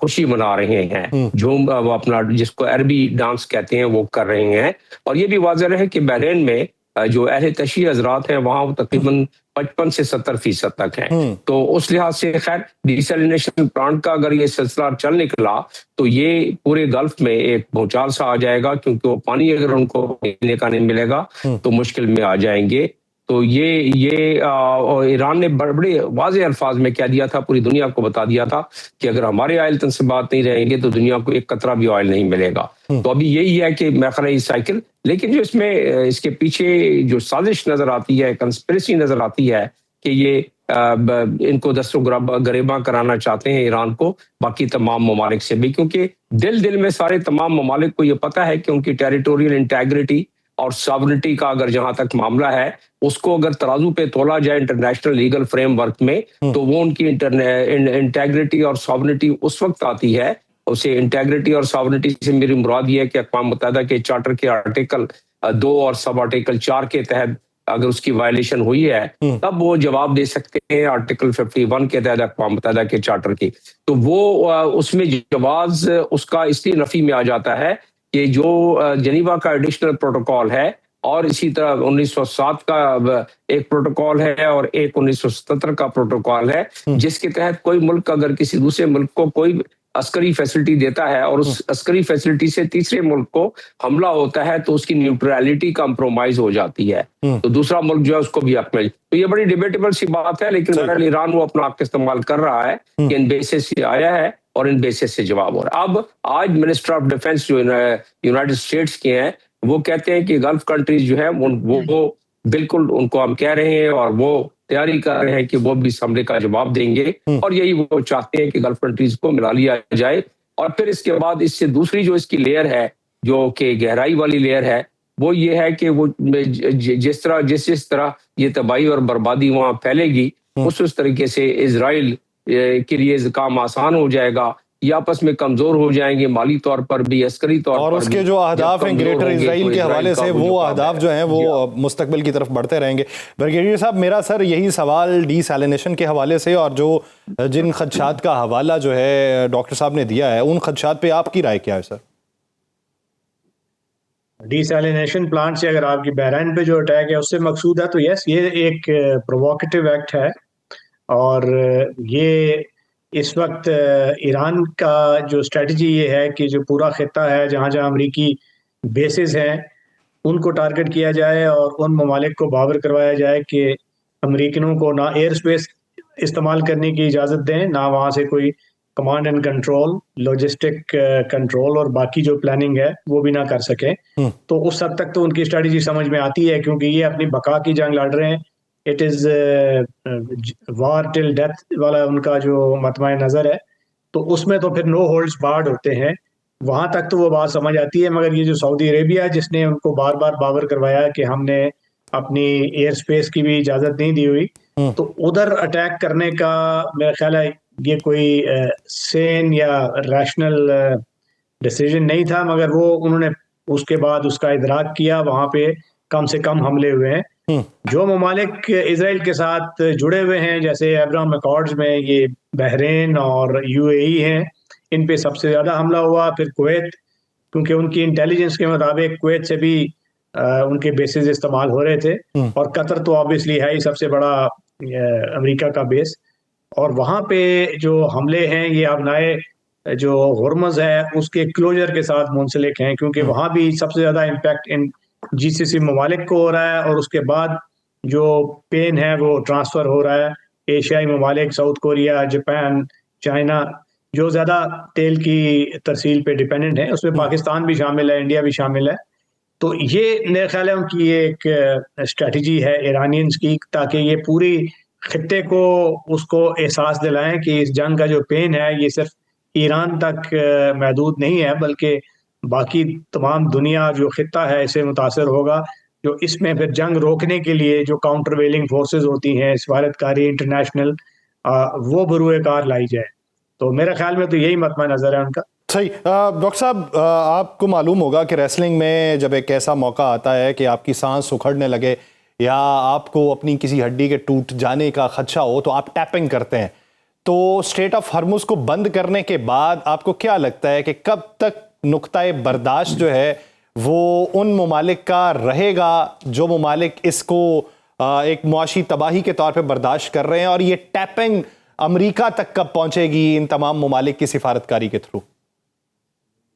खुशी मना रहे हैं, झूम वो अपना जिसको अरबी डांस कहते हैं वो कर रहे हैं। और ये भी वाज़ेह है कि बहरीन में जो अहले तशी हजरात हैं वहाँ तकरीबन 55 से 70% तक हैं। तो उस लिहाज से खैर डिसैलिनेशन प्लांट का अगर ये सिलसिला चल निकला तो ये पूरे गल्फ में एक भूचाल सा आ जाएगा, क्योंकि वो पानी अगर उनको पीने का नहीं मिलेगा तो मुश्किल में आ जाएंगे। तो ये ईरान ने बड़े वाज़ेह अल्फाज में कह दिया था, पूरी दुनिया को बता दिया था कि अगर हमारे ऑयल तनसीबात नहीं रहेंगे तो दुनिया को एक कतरा भी ऑयल नहीं मिलेगा। तो अभी यही है कि मैं खरा साइकिल, लेकिन जो इसमें इसके पीछे जो साजिश नजर आती है, कंस्पिरेसी नजर आती है कि ये इनको दस्तगिरबा कराना चाहते हैं ईरान को बाकी तमाम ममालिक से भी, क्योंकि दिल में सारे तमाम ममालिक को ये पता है कि उनकी टेरिटोरियल इंटेग्रिटी और सॉवरेनिटी का अगर जहां तक मामला है उसको अगर तराजू पे तोला जाए इंटरनेशनल लीगल फ्रेमवर्क में, तो वो उनकी इंटेग्रिटी और सॉवरेनिटी उस वक्त आती है। उसे इंटेग्रिटी और सॉवरेनिटी से मेरी मुराद ये है कि अक़वाम मुत्तहिदा के चार्टर के आर्टिकल 2 और सब आर्टिकल 4 के तहत अगर उसकी वायलेशन हुई है तब वो जवाब दे सकते हैं आर्टिकल 51 के तहत अक़वाम मुत्तहिदा के चार्टर की। तो वो उसमें जवाब उसका इसलिए नफी में आ जाता है कि जो जनीवा का एडिशनल प्रोटोकॉल है और इसी तरह 1907 का एक प्रोटोकॉल है और एक 1977 का प्रोटोकॉल है, जिसके तहत कोई मुल्क अगर किसी दूसरे मुल्क को कोई अस्करी फैसिलिटी देता है और उस अस्करी फैसिलिटी से तीसरे मुल्क को हमला होता है तो उसकी न्यूट्रलिटी कंप्रोमाइज हो जाती है, तो दूसरा मुल्क जो है उसको भी हक मिल। तो ये बड़ी डिबेटेबल सी बात है, लेकिन बहरहाल ईरान वो अपना हक इस्तेमाल कर रहा है कि इन बेसिस से आया है और इन बेसिस से जवाब हो रहा है। अब आज मिनिस्टर ऑफ डिफेंस जो यूनाइटेड स्टेट्स के हैं वो कहते हैं कि गल्फ कंट्रीज जो है वो बिल्कुल उनको हम कह रहे हैं और वो तैयारी कर रहे हैं कि वो भी इस हमले का जवाब देंगे, और यही वो चाहते हैं कि गल्फ कंट्रीज को मिला लिया जाए। और फिर इसके बाद इससे दूसरी जो इसकी लेयर है जो कि गहराई वाली लेयर है वो ये है कि वो जिस तरह ये तबाही और बर्बादी वहां फैलेगी उस तरीके से इजराइल के लिए काम आसान हो जाएगा, ये आपस में कमजोर हो जाएंगे माली तौर पर भी, अस्करी तौर और पर उसके भी। जो अहदाफ हैं ग्रेटर इजराइल के हवाले से वो अहदाफ जो हैं वो मुस्तकबिल की तरफ बढ़ते रहेंगे। ब्रिगेडियर साहब, मेरा सर यही सवाल डिसैलिनेशन के हवाले से और जो जिन खदशात का हवाला जो है डॉक्टर साहब ने दिया है उन खदशात पे आपकी राय क्या है सर? डिसैलिनेशन प्लांट से अगर आपकी बहरीन पे जो अटैक है उससे मकसूद है तो यस, ये एक प्रोवोकेटिव एक्ट है, और ये इस वक्त ईरान का जो स्ट्रेटजी ये है कि जो पूरा खिता है जहाँ जहाँ अमरीकी बेसिस हैं उनको टारगेट किया जाए और उन ममालिक को बावर करवाया जाए कि अमरीकनों को ना एयर स्पेस इस्तेमाल करने की इजाज़त दें, ना वहाँ से कोई command and control, logistic control और बाकी जो प्लानिंग है वो भी ना कर सकें। तो उस हद तक तो उनकी स्ट्रेटजी समझ में आती है, क्योंकि ये अपनी बका की जंग लड़ रहे हैं। It is war till death वाला उनका जो मतमा नज़र है, तो उसमें तो फिर नो होल्ड्स बार्ड होते हैं, वहाँ तक तो वो बात समझ आती है। मगर ये जो सऊदी अरेबिया जिसने उनको बार बार बावर करवाया कि हमने अपनी एयर स्पेस की भी इजाज़त नहीं दी हुई, तो उधर अटैक करने का मेरा ख्याल है ये कोई सेन या रैशनल डिसीजन नहीं था, मगर वो उन्होंने उसके बाद उसका इदराक किया, वहाँ पे कम से कम हमले हुए हैं। जो ममालिक इजराइल के साथ जुड़े हुए हैं जैसे अब्राहम अकॉर्ड्स में ये बहरीन और यूएई हैं, इन पे सबसे ज़्यादा हमला हुआ। फिर कुवैत, क्योंकि उनकी इंटेलिजेंस के मुताबिक कुवैत से भी उनके बेसिस इस्तेमाल हो रहे थे, और कतर तो ऑब्वियसली है ही सबसे बड़ा अमेरिका का बेस, और वहाँ पे जो हमले हैं ये अब नए जो हॉर्मज़ है उसके क्लोजर के साथ मुंसलिक हैं, क्योंकि वहाँ भी सबसे ज़्यादा इम्पैक्ट इन जीसीसी ममालिक को हो रहा है, और उसके बाद जो पेन है वो ट्रांसफ़र हो रहा है एशियाई ममालिक, साउथ कोरिया, जापान, चाइना, जो ज़्यादा तेल की तरसील पे डिपेंडेंट है, उसमें पाकिस्तान भी शामिल है, इंडिया भी शामिल है। तो ये मेरे ख्याल है उनकी ये एक स्ट्रेटजी है ईरानियंस की, ताकि ये पूरी खित्ते को उसको एहसास दिलाएं कि इस जंग का जो पेन है ये सिर्फ ईरान तक महदूद नहीं है, बल्कि बाकी तमाम दुनिया जो खित्ता है इससे मुतासर होगा। जो इसमें फिर जंग रोकने के लिए जो काउंटरवेलिंग फोर्सेस होती हैं, सफारतकारी इंटरनेशनल, वो बरूए कार लाई जाए। तो मेरे ख्याल में तो यही मतमा नज़र है उनका। सही। डॉक्टर साहब, आपको मालूम होगा कि रेसलिंग में जब एक ऐसा मौका आता है कि आपकी सांस उखड़ने लगे या आपको अपनी किसी हड्डी के टूट जाने का खदशा हो तो आप टैपिंग करते हैं। तो स्ट्रेट ऑफ हॉर्मुज को बंद करने के बाद आपको क्या लगता है कि कब तक नुक्ताए बर्दाश्त जो है वो उन ममालिक का रहेगा जो ममालिक इसको एक मुआशी तबाही के तौर पे बर्दाश्त कर रहे हैं, और ये टैपिंग अमेरिका तक कब पहुंचेगी इन तमाम ममालिक की सिफारतकारी के थ्रू?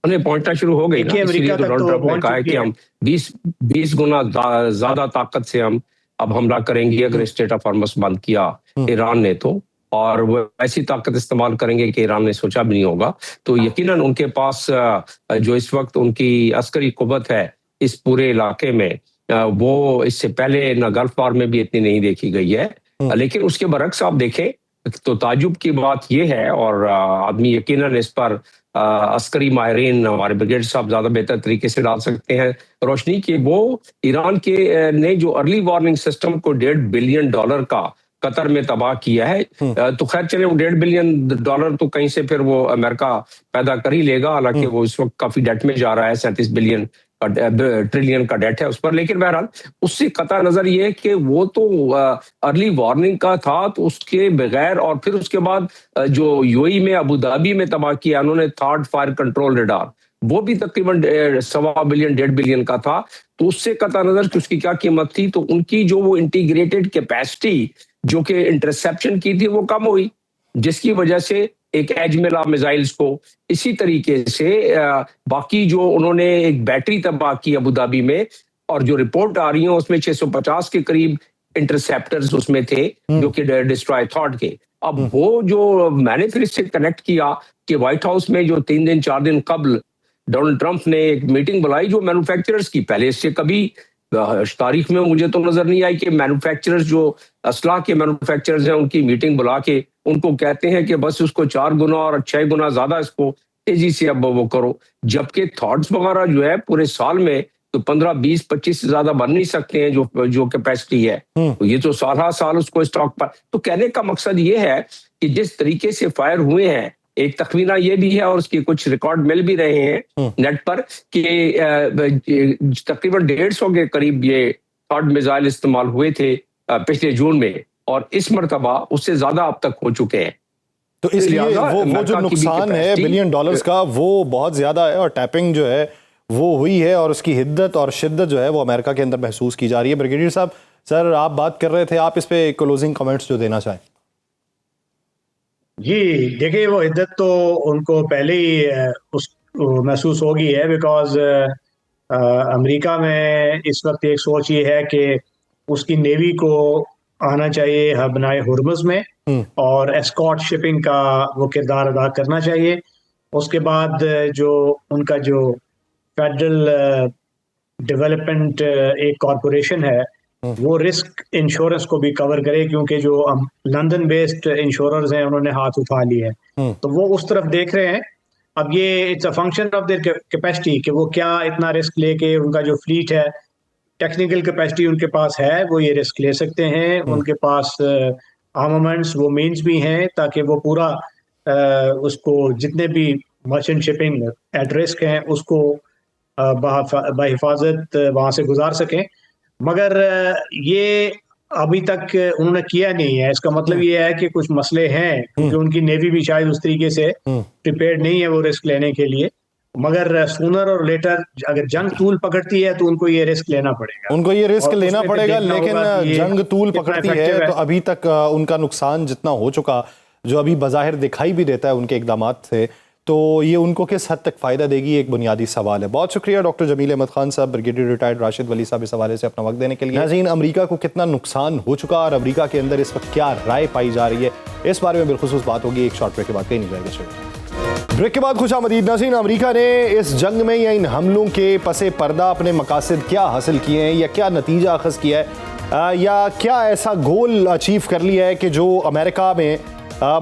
उन्हें पहुंचना शुरू हो गई ना, इसलिए तो डोनाल्ड ट्रंप ने कहा है कि हम 20 गुना ज्यादा ताकत से हम अब हमला करेंगे अगर स्टेट ऑफ हॉर्मस बंद किया ईरान ने तो, और वो ऐसी ताकत इस्तेमाल करेंगे कि ईरान ने सोचा भी नहीं होगा। तो यकीनन उनके पास जो इस वक्त उनकी अस्करी कुव्वत है इस पूरे इलाके में, वो इससे पहले न गल्फ वार में भी इतनी नहीं देखी गई है। लेकिन उसके बरक्स आप देखें तो ताजुब की बात यह है, और आदमी यकीनन इस पर अस्करी माहिरीन हमारे ब्रिगेड साहब ज्यादा बेहतर तरीके से डाल सकते हैं रोशनी की, वो ईरान के ने जो अर्ली वार्निंग सिस्टम को $1.5 बिलियन का कतर में तबाह किया है, तो खैर चले वो $1.5 बिलियन तो कहीं से फिर वो अमेरिका पैदा कर ही लेगा, हालांकि वो इस वक्त काफी डेट में जा रहा है, 37 ट्रिलियन का डेट है उस पर। लेकिन बहरहाल उससे कतई नजर ये है कि वो तो अर्ली वार्निंग का था, तो उसके बगैर, और फिर उसके बाद जो यूएई में अबू धाबी में तबाह किया उन्होंने थर्ड फायर कंट्रोल रडार, वो भी तकरीबन $1.25 बिलियन 1.5 बिलियन का था। तो उससे कतई नजर कि उसकी क्या कीमत थी, तो उनकी जो वो इंटीग्रेटेड कैपेसिटी जो कि इंटरसेप्शन की थी वो कम हुई, जिसकी वजह से एक एज मिला मिसाइल्स को। इसी तरीके से बाकी जो उन्होंने एक बैटरी तबाह की अबू धाबी में, और जो रिपोर्ट आ रही है उसमें 650 के करीब इंटरसेप्टर्स उसमें थे जो कि डिस्ट्रॉय थॉट के। अब वो जो मैंने फिर इससे कनेक्ट किया कि व्हाइट हाउस में जो 3 दिन 4 दिन कबल डोनाल्ड ट्रंप ने एक मीटिंग बुलाई जो मैन्युफैक्चरर्स की, पहले इससे कभी तारीख में मुझे तो नजर नहीं आई कि मैन्युफैक्चरर्स जो असलाह के मैन्युफैक्चरर्स हैं उनकी मीटिंग बुला के उनको कहते हैं कि बस उसको 4 गुना और 6 गुना ज्यादा इसको तेजी से अब वो करो, जबकि थॉट्स वगैरह जो है पूरे साल में तो 15, 20, 25 से ज्यादा बन नहीं सकते हैं जो कैपेसिटी है। तो ये तो साल उसको स्टॉक पर। तो कहने का मकसद ये है कि जिस तरीके से फायर हुए हैं, एक तखमीना ये भी है और उसके कुछ रिकॉर्ड मिल भी रहे हैं नेट पर कि तकरीबन 150 के करीब ये थर्ड मिसाइल इस्तेमाल हुए थे पिछले जून में, और इस मरतबा उससे ज्यादा अब तक हो चुके हैं। तो इसलिए वो जो नुकसान है $1 बिलियन का वो बहुत ज्यादा है, और टैपिंग जो है वो हुई है, और उसकी हिद्दत और शिद्दत जो है वो अमेरिका के अंदर महसूस की जा रही है। ब्रिगेडियर साहब, सर आप बात कर रहे थे, आप इस पे क्लोजिंग कमेंट्स जो देना चाहें। जी देखिए, वो हिद्दत तो उनको पहले ही महसूस होगी है, बिकॉज अमेरिका में इस वक्त एक सोच ये है कि उसकी नेवी को आना चाहिए हबनाए हुर्मुज़ में और एस्कॉर्ट शिपिंग का वो किरदार अदा करना चाहिए। उसके बाद जो उनका जो फेडरल डेवलपमेंट एक कॉरपोरेशन है वो रिस्क इंश्योरेंस को भी कवर करे, क्योंकि जो लंदन बेस्ड इंश्योरर्स हैं उन्होंने हाथ उठा लिए हैं, तो वो उस तरफ देख रहे हैं। अब ये it's a function of their capacity कि वो क्या इतना रिस्क लेके, उनका जो फ्लीट है, टेक्निकल कैपेसिटी उनके पास है, वो ये रिस्क ले सकते हैं। उनके पास आर्मामेंट्स, वो मीन्स भी हैं ताकि वो पूरा उसको जितने भी मर्चेंट शिपिंग एट रिस्क हैं उसको बाहिफाजत वहाँ से गुजार सकें। मगर ये अभी तक उन्होंने किया नहीं है। इसका मतलब ये है कि कुछ मसले हैं, क्योंकि उनकी नेवी भी शायद उस तरीके से प्रिपेयर्ड नहीं है वो रिस्क लेने के लिए। मगर सूनर और लेटर अगर जंग तूल पकड़ती है तो उनको ये रिस्क लेना पड़ेगा, उनको ये रिस्क लेना पड़ेगा। लेकिन जंग तूल पकड़ती है तो अभी तक उनका नुकसान जितना हो चुका, जो अभी बज़ाहिर दिखाई भी देता है उनके इकदामात से, तो ये उनको किस हद तक फ़ायदा देगी, एक बुनियादी सवाल है। बहुत शुक्रिया डॉक्टर जमील अहमद खान साहब, ब्रिगेडियर रिटायर्ड राशिद वली साहब, इस हवाले से अपना वक्त देने के लिए। नाज़रीन, अमेरिका को कितना नुकसान हो चुका और अमेरिका के अंदर इस वक्त क्या राय पाई जा रही है, इस बारे में बिलखुसूस बात होगी एक शॉर्ट ब्रेक के बाद। कहीं नहीं जाएगा। ब्रेक के बाद खुशामदीद नाज़रीन। अमेरिका ने इस जंग में या इन हमलों के पसे पर्दा अपने मकासद क्या हासिल किए हैं या क्या नतीजा अखज़ किया है या क्या ऐसा गोल अचीव कर लिया है कि जो अमेरिका में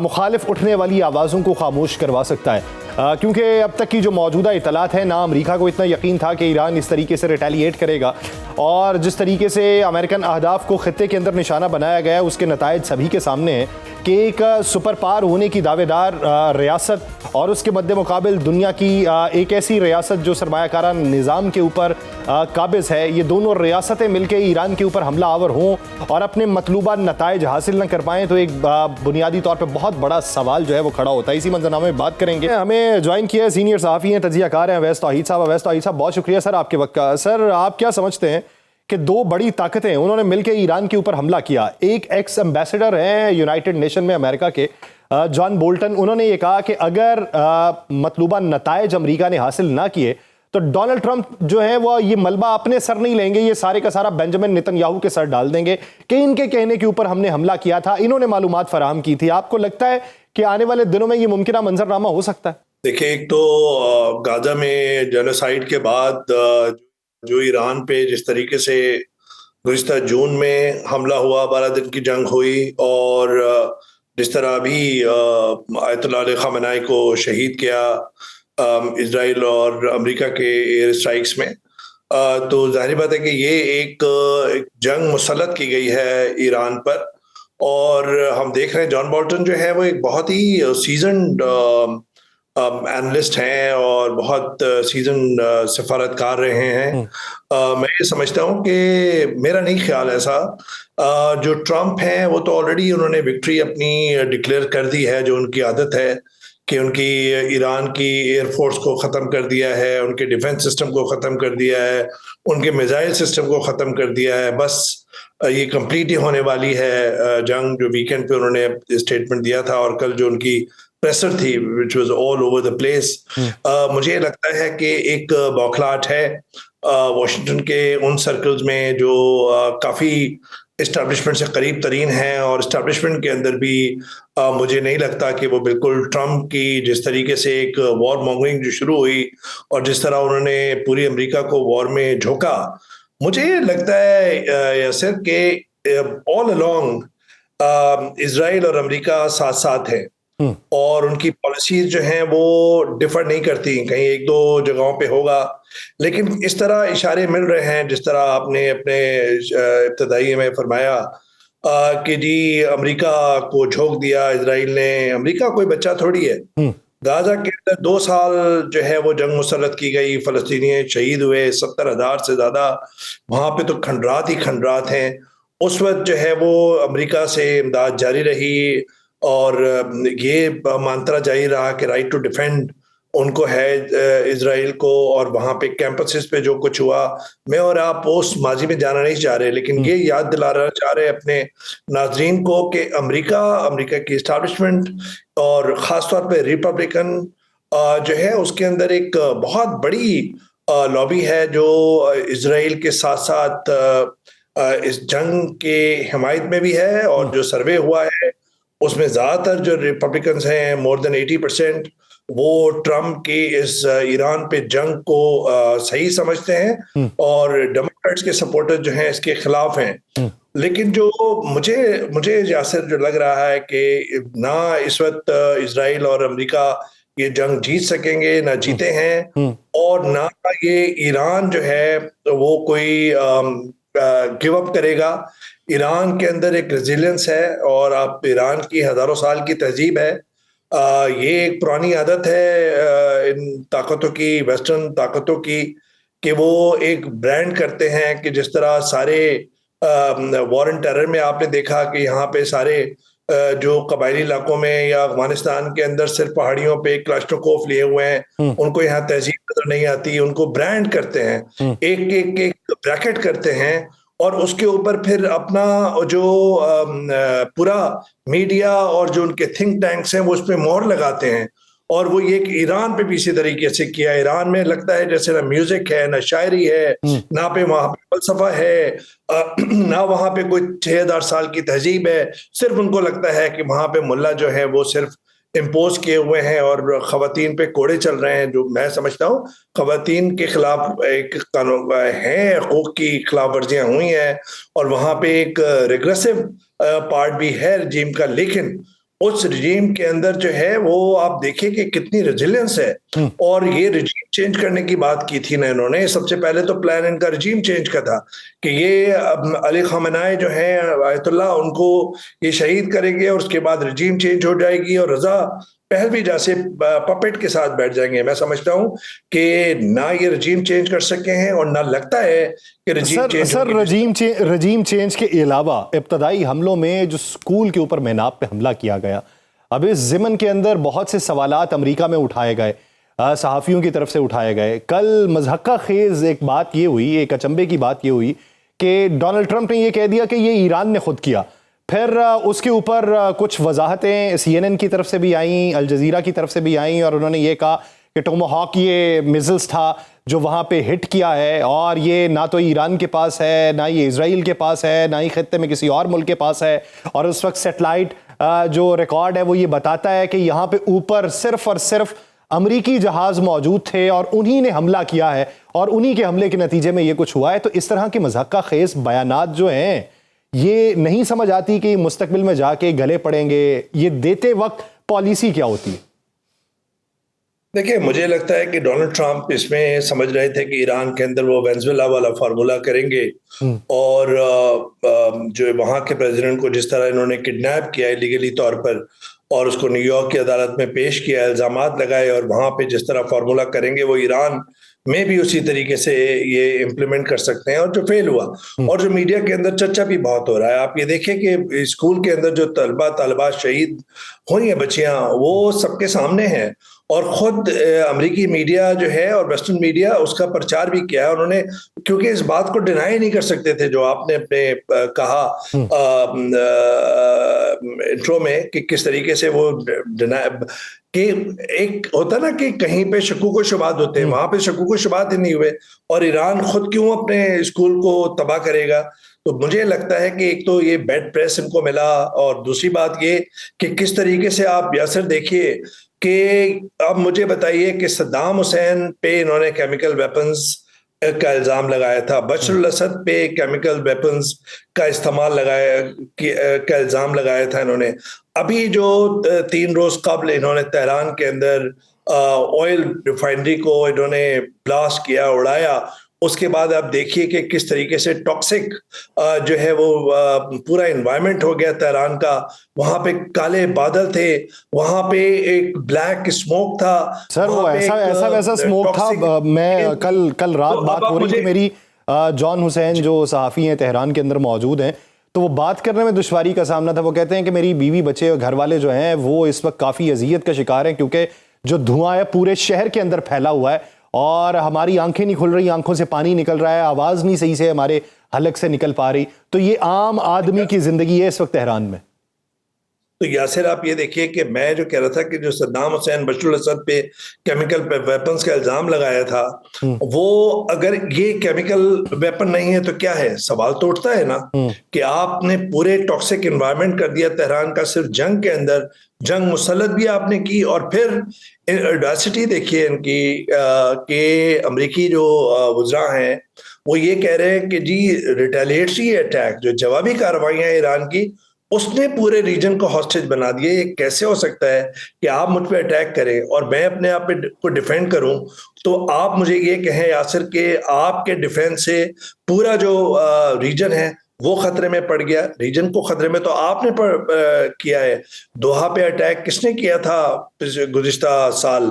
मुखालिफ उठने वाली आवाज़ों को खामोश करवा सकता है। क्योंकि अब तक की जो मौजूदा इतलात है ना अमेरिका को इतना यकीन था कि ईरान इस तरीके से रिटेलिएट करेगा और जिस तरीके से अमेरिकन अहदाफ को खित्ते के अंदर निशाना बनाया गया है उसके नतायज सभी के सामने हैं कि एक सुपर पावर होने की दावेदार रियासत और उसके मद्दे मुकाबिल दुनिया की एक ऐसी रियासत जो सरमायाकारा निज़ाम के ऊपर काबिज़ है, ये दोनों रियासतें मिलकर ईरान के ऊपर हमला आवर हों और अपने मतलूबा नतायज हासिल न कर पाएँ तो एक बुनियादी तौर पर बहुत बड़ा सवाल जो है वो खड़ा होता है। इसी मंजरनामे में बात करेंगे। हमें ज्वाइन किया है सीनियर सहाफ़ी हैं, तजियाकार हैं अवैस तौहीद साहब। अवैस तौहीद साहब, बहुत शुक्रिया सर आपके वक्त का। सर, आप क्या समझते हैं कि दो बड़ी ताकतें उन्होंने मिलकर ईरान के ऊपर हमला किया। एक एक्स एम्बेसडर हैं यूनाइटेड नेशन में अमेरिका के, जॉन बोल्टन, उन्होंने ये कहा कि अगर मतलूबा नतायज अमेरिका ने हासिल ना किए तो डोनाल्ड ट्रंप जो है वो ये मलबा अपने सर नहीं लेंगे, ये सारे का सारा बेंजामिन नेतन्याहू के सर डाल देंगे कि इनके कहने के ऊपर हमने हमला किया था, इन्होंने मालूमात फराहम की थी। आपको लगता है कि आने वाले दिनों में ये मुमकिन मंजरनामा हो सकता है? देखिए, एक तो गाजा में जेनोसाइड के बाद जो ईरान पे जिस तरीके से गुज़िश्ता जून में हमला हुआ, 12 दिन की जंग हुई और जिस तरह अभी आयतुल्लाह अली ख़ामेनी को शहीद किया इजराइल और अमेरिका के एयर स्ट्राइक्स में, तो जाहिर बात है कि ये एक जंग मुसल्लत की गई है ईरान पर। और हम देख रहे हैं जॉन बोल्टन जो है वो एक बहुत ही सीजन्ड एनालिस्ट हैं और बहुत सीजन सफारतकार रहे हैं। मैं ये समझता हूँ कि मेरा नहीं ख्याल ऐसा, जो ट्रम्प हैं वो तो ऑलरेडी उन्होंने विक्ट्री अपनी डिक्लेयर कर दी है, जो उनकी आदत है कि उनकी ईरान की एयरफोर्स को ख़त्म कर दिया है, उनके डिफेंस सिस्टम को ख़त्म कर दिया है, उनके मिसाइल सिस्टम को ख़त्म कर दिया है। बस ये कंप्लीट ही होने वाली है जंग, जो वीकेंड पे उन्होंने स्टेटमेंट दिया था और कल जो उनकी प्रेशर थी which was all over the place. मुझे लगता है कि एक बौखलाहट है वॉशिंगटन के उन सर्कल्स में जो काफ़ी इस्टेब्लिशमेंट से करीब तरीन है और इस्टेब्लिशमेंट के अंदर भी मुझे नहीं लगता कि वो बिल्कुल ट्रम्प की जिस तरीके से एक वॉर मॉन्गरिंग जो शुरू हुई और जिस तरह उन्होंने पूरी अमेरिका को वॉर में झोंका, मुझे लगता है यासिर के ऑल अलोंग इजराइल और अमेरिका साथ साथ हैं और उनकी पॉलिसीज जो हैं वो डिफर नहीं करती। कहीं एक दो जगहों पे होगा, लेकिन इस तरह इशारे मिल रहे हैं जिस तरह आपने अपने इब्तदाई में फरमाया कि जी अमेरिका को झोंक दिया इजराइल ने। अमेरिका कोई बच्चा थोड़ी है। गाजा के अंदर 2 साल जो है वो जंग मुसल्लत की गई, फलस्तीनी शहीद हुए 70,000 से ज्यादा, वहां पे तो खंडरात ही खंडरात हैं। उस वक्त जो है वो अमेरिका से इमदाद जारी रही और ये मानता जारी रहा कि राइट टू डिफेंड उनको है इजराइल को, और वहां पे कैंपसेस पे जो कुछ हुआ, मैं और आप उस माजी में जाना नहीं चाह रहे, लेकिन ये याद दिलाना चाह रहे अपने नाजरीन को कि अमेरिका की एस्टैब्लिशमेंट और ख़ासतौर पे रिपब्लिकन जो है उसके अंदर एक बहुत बड़ी लॉबी है जो इजराइल के साथ साथ इस जंग के हिमायत में भी है। और जो सर्वे हुआ है उसमें ज़्यादातर जो रिपब्लिकन्स हैं, मोर देन 80%, वो ट्रम्प की इस ईरान पे जंग को सही समझते हैं और डेमोक्रेट्स के सपोर्टर जो हैं इसके खिलाफ हैं। लेकिन जो मुझे यासिर जो लग रहा है कि ना इस वक्त इजराइल और अमेरिका ये जंग जीत सकेंगे, ना जीते हैं, और ना ये ईरान जो है वो कोई गिव अप करेगा। ईरान के अंदर एक रेजिलियंस है और आप ईरान की हजारों साल की तहजीब है। ये एक पुरानी आदत है इन ताकतों की, वेस्टर्न ताकतों की, कि वो एक ब्रांड करते हैं कि जिस तरह सारे वॉर एंड टेरर में आपने देखा कि यहाँ पे सारे जो कबायली इलाकों में या अफगानिस्तान के अंदर सिर्फ पहाड़ियों पे क्लास्ट्रोकोफ लिए हुए हैं, उनको यहाँ तहजीब नजर नहीं आती, उनको ब्रांड करते हैं, एक ब्रैकेट करते हैं और उसके ऊपर फिर अपना जो पूरा मीडिया और जो उनके थिंक टैंक्स हैं वो उस पर मोहर लगाते हैं। और वो ये ईरान पे भी इसी तरीके से किया। ईरान में लगता है जैसे ना म्यूजिक है, ना शायरी है, ना पे वहां पे फलसफा है, ना वहां पे कोई 6000 साल की तहजीब है। सिर्फ उनको लगता है कि वहां पे मुल्ला जो है वो सिर्फ इम्पोज किए हुए हैं और खवातीन पे कोड़े चल रहे हैं, जो मैं समझता हूँ खवातीन के खिलाफ एक कानून है, हकूक की खिलाफ वर्जियां हुई हैं और वहां पे एक रिग्रेसिव पार्ट भी है रजीम का। लेकिन उस रजीम के अंदर जो है वो आप देखिए कि कितनी रेजिलियंस है। और ये रजीम चेंज करने की बात की थी ना इन्होंने, सबसे पहले तो प्लान इनका रजीम चेंज का था कि ये अली खामेनी जो है आयतुल्लाह, उनको ये शहीद करेंगे और उसके बाद रजीम चेंज हो जाएगी और रजा पहलवी जैसे पपेट के साथ बैठ जाएंगे। मैं समझता हूं कि ना ये रजीम चेंज कर सके हैं और ना लगता है कि रजीम चेंज के अलावा इब्तदाई हमलों में जो स्कूल के ऊपर मेनाब पे हमला किया गया, अब इस ज़िमन के अंदर बहुत से सवालात अमेरिका में उठाए गए, सहाफ़ियों की तरफ से उठाए गए। कल मज़हक़ा खेज़ एक बात ये हुई, एक अचंभे की बात ये हुई कि डोनाल्ड ट्रंप ने ये कह दिया कि ये ईरान ने खुद किया। फिर उसके ऊपर कुछ वजाहतें CNN की तरफ से भी आईं, अल जज़ीरा की तरफ से भी आईं और उन्होंने ये कहा कि टोमाहॉक ये मिसाइल्स था जो वहाँ पे हिट किया है और ये ना तो ईरान के पास है, ना ये इजराइल के पास है, ना ही खित्ते में किसी और मुल्क के पास है। और उस वक्त सेटेलाइट जो रिकॉर्ड है वो ये बताता है कि यहाँ पे ऊपर सिर्फ और सिर्फ अमरीकी जहाज मौजूद थे और उन्हीं ने हमला किया है और उन्हीं के हमले के नतीजे में ये कुछ हुआ है। तो इस तरह के मज़हक़ा खेज़ बयानात जो हैं, ये नहीं समझ आती कि मुस्तकबिल में जाके गले पड़ेंगे। ये देते वक्त पॉलिसी क्या होती है? देखिए, मुझे लगता है कि डोनाल्ड ट्रंप इसमें समझ रहे थे कि ईरान के अंदर वो वेनेजुएला वाला फार्मूला करेंगे और जो वहां के प्रेसिडेंट को जिस तरह इन्होंने किडनैप किया इलीगली तौर पर और उसको न्यूयॉर्क की अदालत में पेश किया, इल्जामात लगाए और वहां पे जिस तरह फार्मूला करेंगे वो ईरान में भी उसी तरीके से ये इम्प्लीमेंट कर सकते हैं। और जो फेल हुआ और जो मीडिया के अंदर चर्चा भी बहुत हो रहा है, आप ये देखिए कि स्कूल के अंदर जो तालिबात शहीद हुई हैं बच्चियां, वो सबके सामने हैं और खुद अमेरिकी मीडिया जो है और वेस्टर्न मीडिया उसका प्रचार भी किया है उन्होंने, क्योंकि इस बात को डिनाई नहीं कर सकते थे जो आपने अपने कहा इंट्रो में कि किस तरीके से वो कि एक होता ना कि कहीं पे शकूक व शुबात होते हैं, वहां पे शकूक व शुबात ही नहीं हुए और ईरान खुद क्यों अपने स्कूल को तबाह करेगा। तो मुझे लगता है कि एक तो ये बैड प्रेस इनको मिला और दूसरी बात ये कि किस तरीके से आप यासर देखिए कि अब मुझे बताइए कि सद्दाम हुसैन पे इन्होंने केमिकल वेपन्स का इल्जाम लगाया था, बशर अल असद पे केमिकल वेपन्स का इस्तेमाल का इल्जाम लगाया था इन्होंने। अभी जो 3 रोज कबल इन्होंने तेहरान के अंदर ऑयल रिफाइनरी को इन्होंने ब्लास्ट किया, उड़ाया, उसके बाद आप देखिए कि किस तरीके से टॉक्सिक जो है वो पूरा एनवायरनमेंट हो गया तेहरान का। वहां पे काले बादल थे, वहां पे एक ब्लैक स्मोक था। सर वो ऐसा स्मोक था। मैं कल रात बात हो रही थी मेरी जॉन हुसैन जो सहाफ़ी हैं तेहरान के अंदर मौजूद हैं, तो वो बात करने में दुश्वारी का सामना था। वो कहते हैं कि मेरी बीवी बच्चे और घर वाले जो हैं वो इस वक्त काफ़ी अजियत का शिकार हैं क्योंकि जो धुआं है पूरे शहर के अंदर फैला हुआ है और हमारी आंखें नहीं खुल रही, आंखों से पानी निकल रहा है, आवाज़ नहीं सही से हमारे हलक से निकल पा रही। तो ये आम आदमी की ज़िंदगी है इस वक्त तेहरान में। तो यासिर आप ये देखिए कि मैं जो कह रहा था कि जो सद्दाम हुसैन बशर अल असद पे केमिकल वेपन्स का इल्जाम लगाया था, वो अगर ये केमिकल वेपन नहीं है तो क्या है? सवाल तो उठता है ना कि आपने पूरे टॉक्सिक एनवायरनमेंट कर दिया तेहरान का, सिर्फ जंग के अंदर जंग मुसल्लत भी आपने की और फिर ऑडेसिटी देखिए इनकी कि अमेरिकी जो वज़रा हैं वो ये कह रहे हैं कि जी रिटेलिएटरी अटैक, जो जवाबी कार्रवाइयां ईरान की, उसने पूरे रीजन को हॉस्टेज बना दिया। ये कैसे हो सकता है कि आप मुझ पे अटैक करें और मैं अपने आप को डिफेंड करूं? तो आप मुझे ये कहें यासिर कि आपके डिफेंस से पूरा जो रीजन है वो खतरे में पड़ गया। रीजन को खतरे में तो आपने किया है। दोहा पे अटैक किसने किया था गुज़िश्ता साल?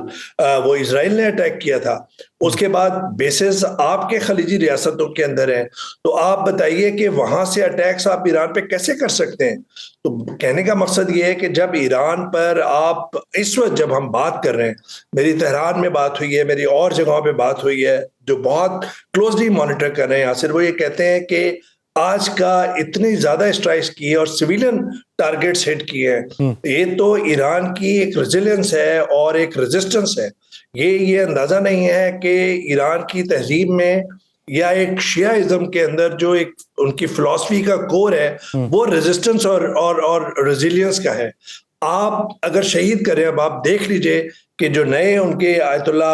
वो इजराइल ने अटैक किया था। उसके बाद बेसिस आपके खलीजी रियासतों के अंदर हैं, तो आप बताइए कि वहां से अटैक्स आप ईरान पे कैसे कर सकते हैं? तो कहने का मकसद ये है कि जब ईरान पर आप इस वक्त जब हम बात कर रहे हैं, मेरी तेहरान में बात हुई है, मेरी और जगहों पे बात हुई है, जो बहुत क्लोजली मॉनिटर कर रहे हैं यासिर, वो ये कहते हैं कि आज का इतनी ज्यादा स्ट्राइक्स की और सिविलियन टारगेट्स हिट किए हैं, ये तो ईरान की एक रेजिलियंस है और एक रेजिस्टेंस है। ये अंदाजा नहीं है कि ईरान की तहजीब में या एक शियाइज्म के अंदर जो एक उनकी फिलॉसफी का कोर है वो रेजिस्टेंस और रेजिलियंस का है। आप अगर शहीद करें, अब आप देख लीजिए कि जो नए उनके आयतुल्ला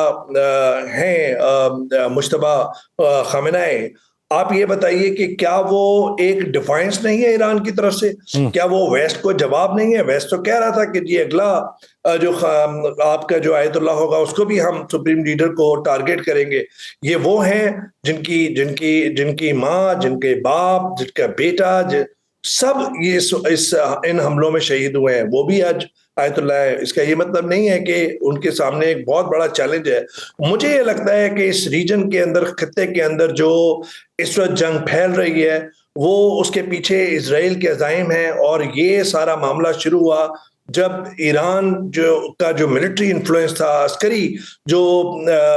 हैं मुश्तबा खामेनेई, आप ये बताइए कि क्या वो एक डिफाइंस नहीं है ईरान की तरफ से? क्या वो वेस्ट को जवाब नहीं है? वेस्ट तो कह रहा था कि जी अगला जो आपका जो आयतुल्ला होगा उसको भी हम सुप्रीम लीडर को टारगेट करेंगे। ये वो हैं जिनकी जिनकी जिनकी माँ, जिनके बाप, जिनका बेटा सब ये इन हमलों में शहीद हुए हैं, वो भी आज आयतुल्ला है। इसका ये मतलब नहीं है कि उनके सामने एक बहुत बड़ा चैलेंज है। मुझे ये लगता है कि इस रीजन के अंदर, खत्ते के अंदर जो इस वक्त जंग फैल रही है, वो उसके पीछे इजराइल के अज़ाइम हैं। और ये सारा मामला शुरू हुआ जब ईरान जो मिलिट्री इन्फ्लुएंस था, अस्करी जो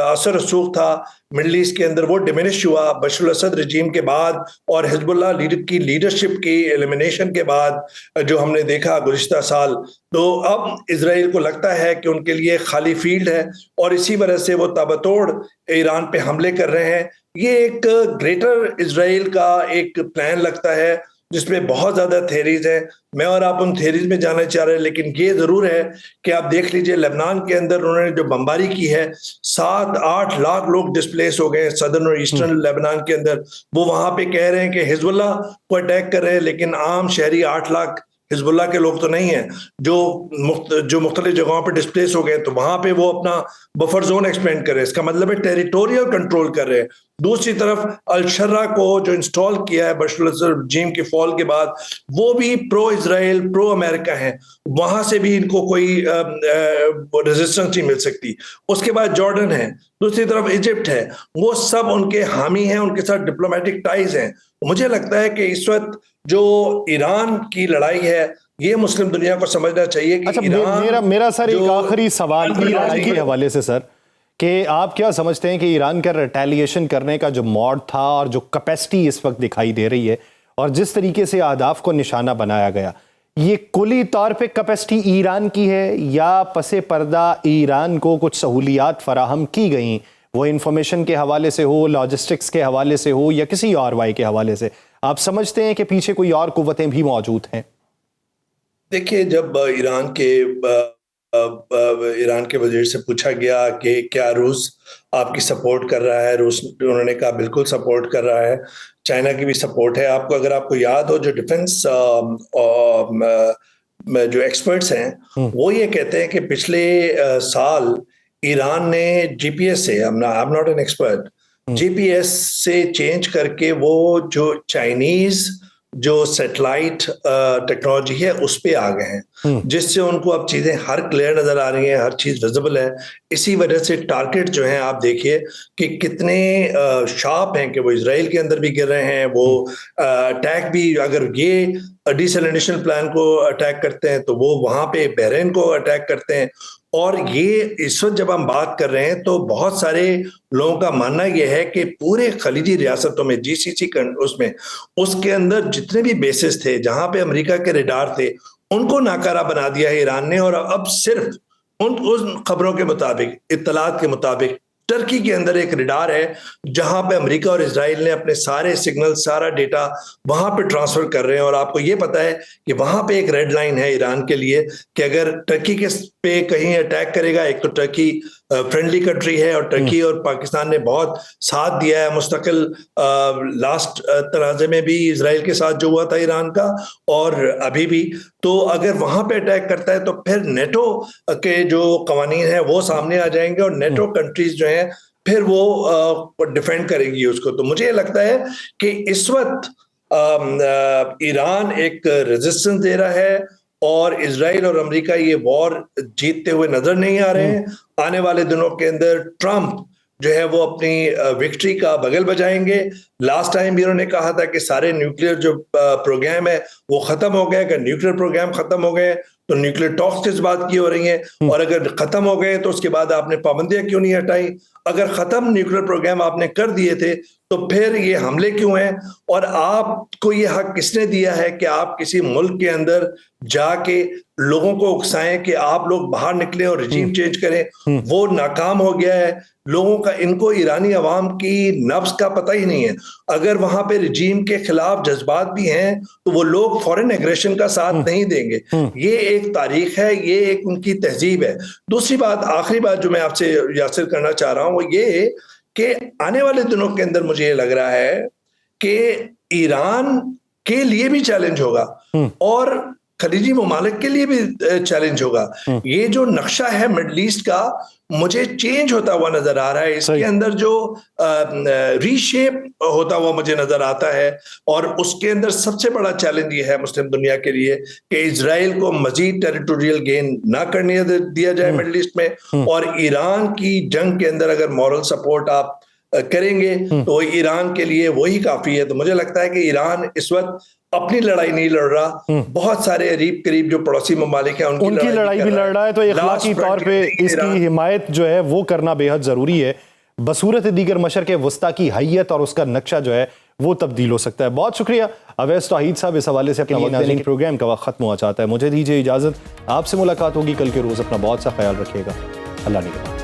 असर रसूख था मिडल ईस्ट के अंदर, वो डिमिनिश हुआ बशर असद रजीम के बाद और हिजबुल्लाह लीडर की लीडरशिप की एलिमिनेशन के बाद जो हमने देखा गुज़िश्ता साल। तो अब इजराइल को लगता है कि उनके लिए खाली फील्ड है और इसी वजह से वो ताबतोड़ ईरान पे हमले कर रहे हैं। ये एक ग्रेटर इजराइल का एक प्लान लगता है जिसमें बहुत ज्यादा थेरीज हैं। मैं और आप उन थेरीज में जाना चाह रहे हैं, लेकिन ये जरूर है कि आप देख लीजिए लेबनान के अंदर उन्होंने जो बमबारी की है, 7-8 लाख लोग डिस्प्लेस हो गए सदर्न और ईस्टर्न लेबनान के अंदर। वो वहां पे कह रहे हैं कि हिजबुल्लाह को अटैक कर रहे हैं, लेकिन आम शहरी 8 लाख हिजबुल्लाह के लोग तो नहीं है जो मुख्तलिफ जगहों पर डिस्प्लेस हो गए, तो वहां पे वो अपना बफर जोन एक्सपेंड कर रहे हैं। इसका मतलब है टेरिटोरियल कंट्रोल कर रहे हैं। दूसरी तरफ अल-शर्रा को जो इंस्टॉल किया है बशर असद रजीम के फॉल के बाद, वो भी प्रो इजराइल प्रो अमेरिका है, वहां से भी इनको कोई रेजिस्टेंस नहीं मिल सकती। उसके बाद जॉर्डन है, दूसरी तरफ इजिप्ट है, वो सब उनके हामी हैं, उनके साथ डिप्लोमेटिक टाइज हैं। मुझे लगता है कि इस वक्त जो ईरान की लड़ाई है, ये मुस्लिम दुनिया को समझना चाहिए कि अच्छा, मेरा सर एक आखिरी सवाल ईरान के हवाले से सर, कि आप क्या समझते हैं कि ईरान का रिटेलिएशन करने का जो मोड था और जो कैपेसिटी इस वक्त दिखाई दे रही है और जिस तरीके से अहदाफ को निशाना बनाया गया, ये कुली तौर पे कैपेसिटी ईरान की है या पसे पर्दा ईरान को कुछ सहूलियात फराहम की गई, वो इंफॉर्मेशन के हवाले से हो, लॉजिस्टिक्स के हवाले से हो या किसी और वाई के हवाले से? आप समझते हैं कि पीछे कोई और कुव्वतें भी मौजूद हैं? देखिए, जब ईरान के वजीर से पूछा गया कि क्या रूस आपकी सपोर्ट कर रहा है, उन्होंने कहा बिल्कुल सपोर्ट कर रहा है, चाइना की भी सपोर्ट है। अगर आपको याद हो, जो डिफेंस जो एक्सपर्ट्स हैं वो ये कहते हैं कि पिछले साल ईरान ने जीपीएस से, I am not an expert, GPS से चेंज करके वो जो चाइनीज जो सैटेलाइट टेक्नोलॉजी है उस पे आ गए हैं, जिससे उनको अब चीजें हर क्लियर नजर आ रही हैं, हर चीज विजिबल है। इसी वजह से टारगेट जो हैं आप देखिए कि कितने शार्प हैं कि वो इजराइल के अंदर भी गिर रहे हैं। वो अटैक भी, अगर ये डिसैलिनेशन प्लान को अटैक करते हैं तो वो वहां पे बहरीन को अटैक करते हैं। और ये इस वक्त जब हम बात कर रहे हैं तो बहुत सारे लोगों का मानना यह है कि पूरे खलीजी रियासतों में जीसीसी उसमें उसके अंदर जितने भी बेसिस थे जहां पे अमेरिका के रडार थे, उनको नाकारा बना दिया है ईरान ने। और अब सिर्फ उन खबरों के मुताबिक, इत्तलात के मुताबिक, टर्की के अंदर एक रडार है जहां पे अमेरिका और इजराइल ने अपने सारे सिग्नल, सारा डेटा वहां पे ट्रांसफर कर रहे हैं। और आपको ये पता है कि वहां पे एक रेड लाइन है ईरान के लिए कि अगर टर्की के पे कहीं अटैक करेगा, एक तो टर्की फ्रेंडली कंट्री है और टर्की और पाकिस्तान ने बहुत साथ दिया है मुस्तकिल, लास्ट तनाज़े में भी इजराइल के साथ जो हुआ था ईरान का, और अभी भी। तो अगर वहां पे अटैक करता है तो फिर नेटो के जो कवानीन है वो सामने आ जाएंगे और नेटो कंट्रीज जो हैं फिर वो डिफेंड करेगी उसको। तो मुझे लगता है कि इस वक्त ईरान एक रेजिस्टेंस दे रहा है और इजराइल और अमेरिका ये वॉर जीतते हुए नजर नहीं आ रहे हैं। आने वाले दिनों के अंदर ट्रंप जो है वो अपनी विक्ट्री का बगल बजाएंगे। लास्ट टाइम भी उन्होंने कहा था कि सारे न्यूक्लियर जो प्रोग्राम है वो खत्म हो गए। अगर न्यूक्लियर प्रोग्राम खत्म हो गए तो न्यूक्लियर टॉक्स किस बात की हो रही हैं, और अगर खत्म हो गए तो उसके बाद आपने पाबंदियां क्यों नहीं हटाई? अगर खत्म न्यूक्लियर प्रोग्राम आपने कर दिए थे तो फिर ये हमले क्यों हैं? और आपको ये हक किसने दिया है कि आप किसी मुल्क के अंदर जाके लोगों को उकसाएं कि आप लोग बाहर निकले और रिजीम चेंज करें, वो नाकाम हो गया है। लोगों का, इनको ईरानी अवाम की नब्ज का पता ही नहीं है। अगर वहां पे रिजीम के खिलाफ जज्बात भी हैं तो वो लोग फॉरेन एग्रेशन का साथ नहीं देंगे। ये एक तारीख है, ये एक उनकी तहजीब है। दूसरी बात, आखिरी बात जो मैं आपसे यासिर करना चाह रहा हूं वो ये कि आने वाले दिनों के अंदर मुझे ये लग रहा है कि ईरान के लिए भी चैलेंज होगा और खलीजी ममालिक के लिए भी चैलेंज होगा। ये जो नक्शा है मिडल ईस्ट का, मुझे चेंज होता हुआ नजर आ रहा है। इसके अंदर जो रीशेप होता हुआ मुझे नजर आता है, और उसके अंदर सबसे बड़ा चैलेंज ये है मुस्लिम दुनिया के लिए कि इजराइल को मजीद टेरिटोरियल गेन ना करने दिया जाए मिडल ईस्ट में, और ईरान की जंग के अंदर अगर मॉरल सपोर्ट आप करेंगे तो ईरान के लिए वही काफी है। तो मुझे लगता है कि ईरान इस वक्त अपनी लड़ाई नहीं लड़ रहा, बहुत सारे अरीब करीब जो पड़ोसी ममालिक हैं उनकी लड़ाई भी लड़ रहा है। तो इखलाकी तौर पे इसकी हिमायत जो है वो करना बेहद जरूरी है। बसूरत दीगर मशरक़ वस्ता की हैयत और उसका नक्शा जो है वो तब्दील हो सकता है। बहुत शुक्रिया अवैस तौहीद साहब, इस हवाले से अपना वक्त देने के। प्रोग्राम का वक्त खत्म हुआ चाहता है, मुझे दीजिए इजाजत। आपसे मुलाकात होगी कल के रोज। अपना बहुत सा ख्याल रखिएगा। अल्लाह निगहबान।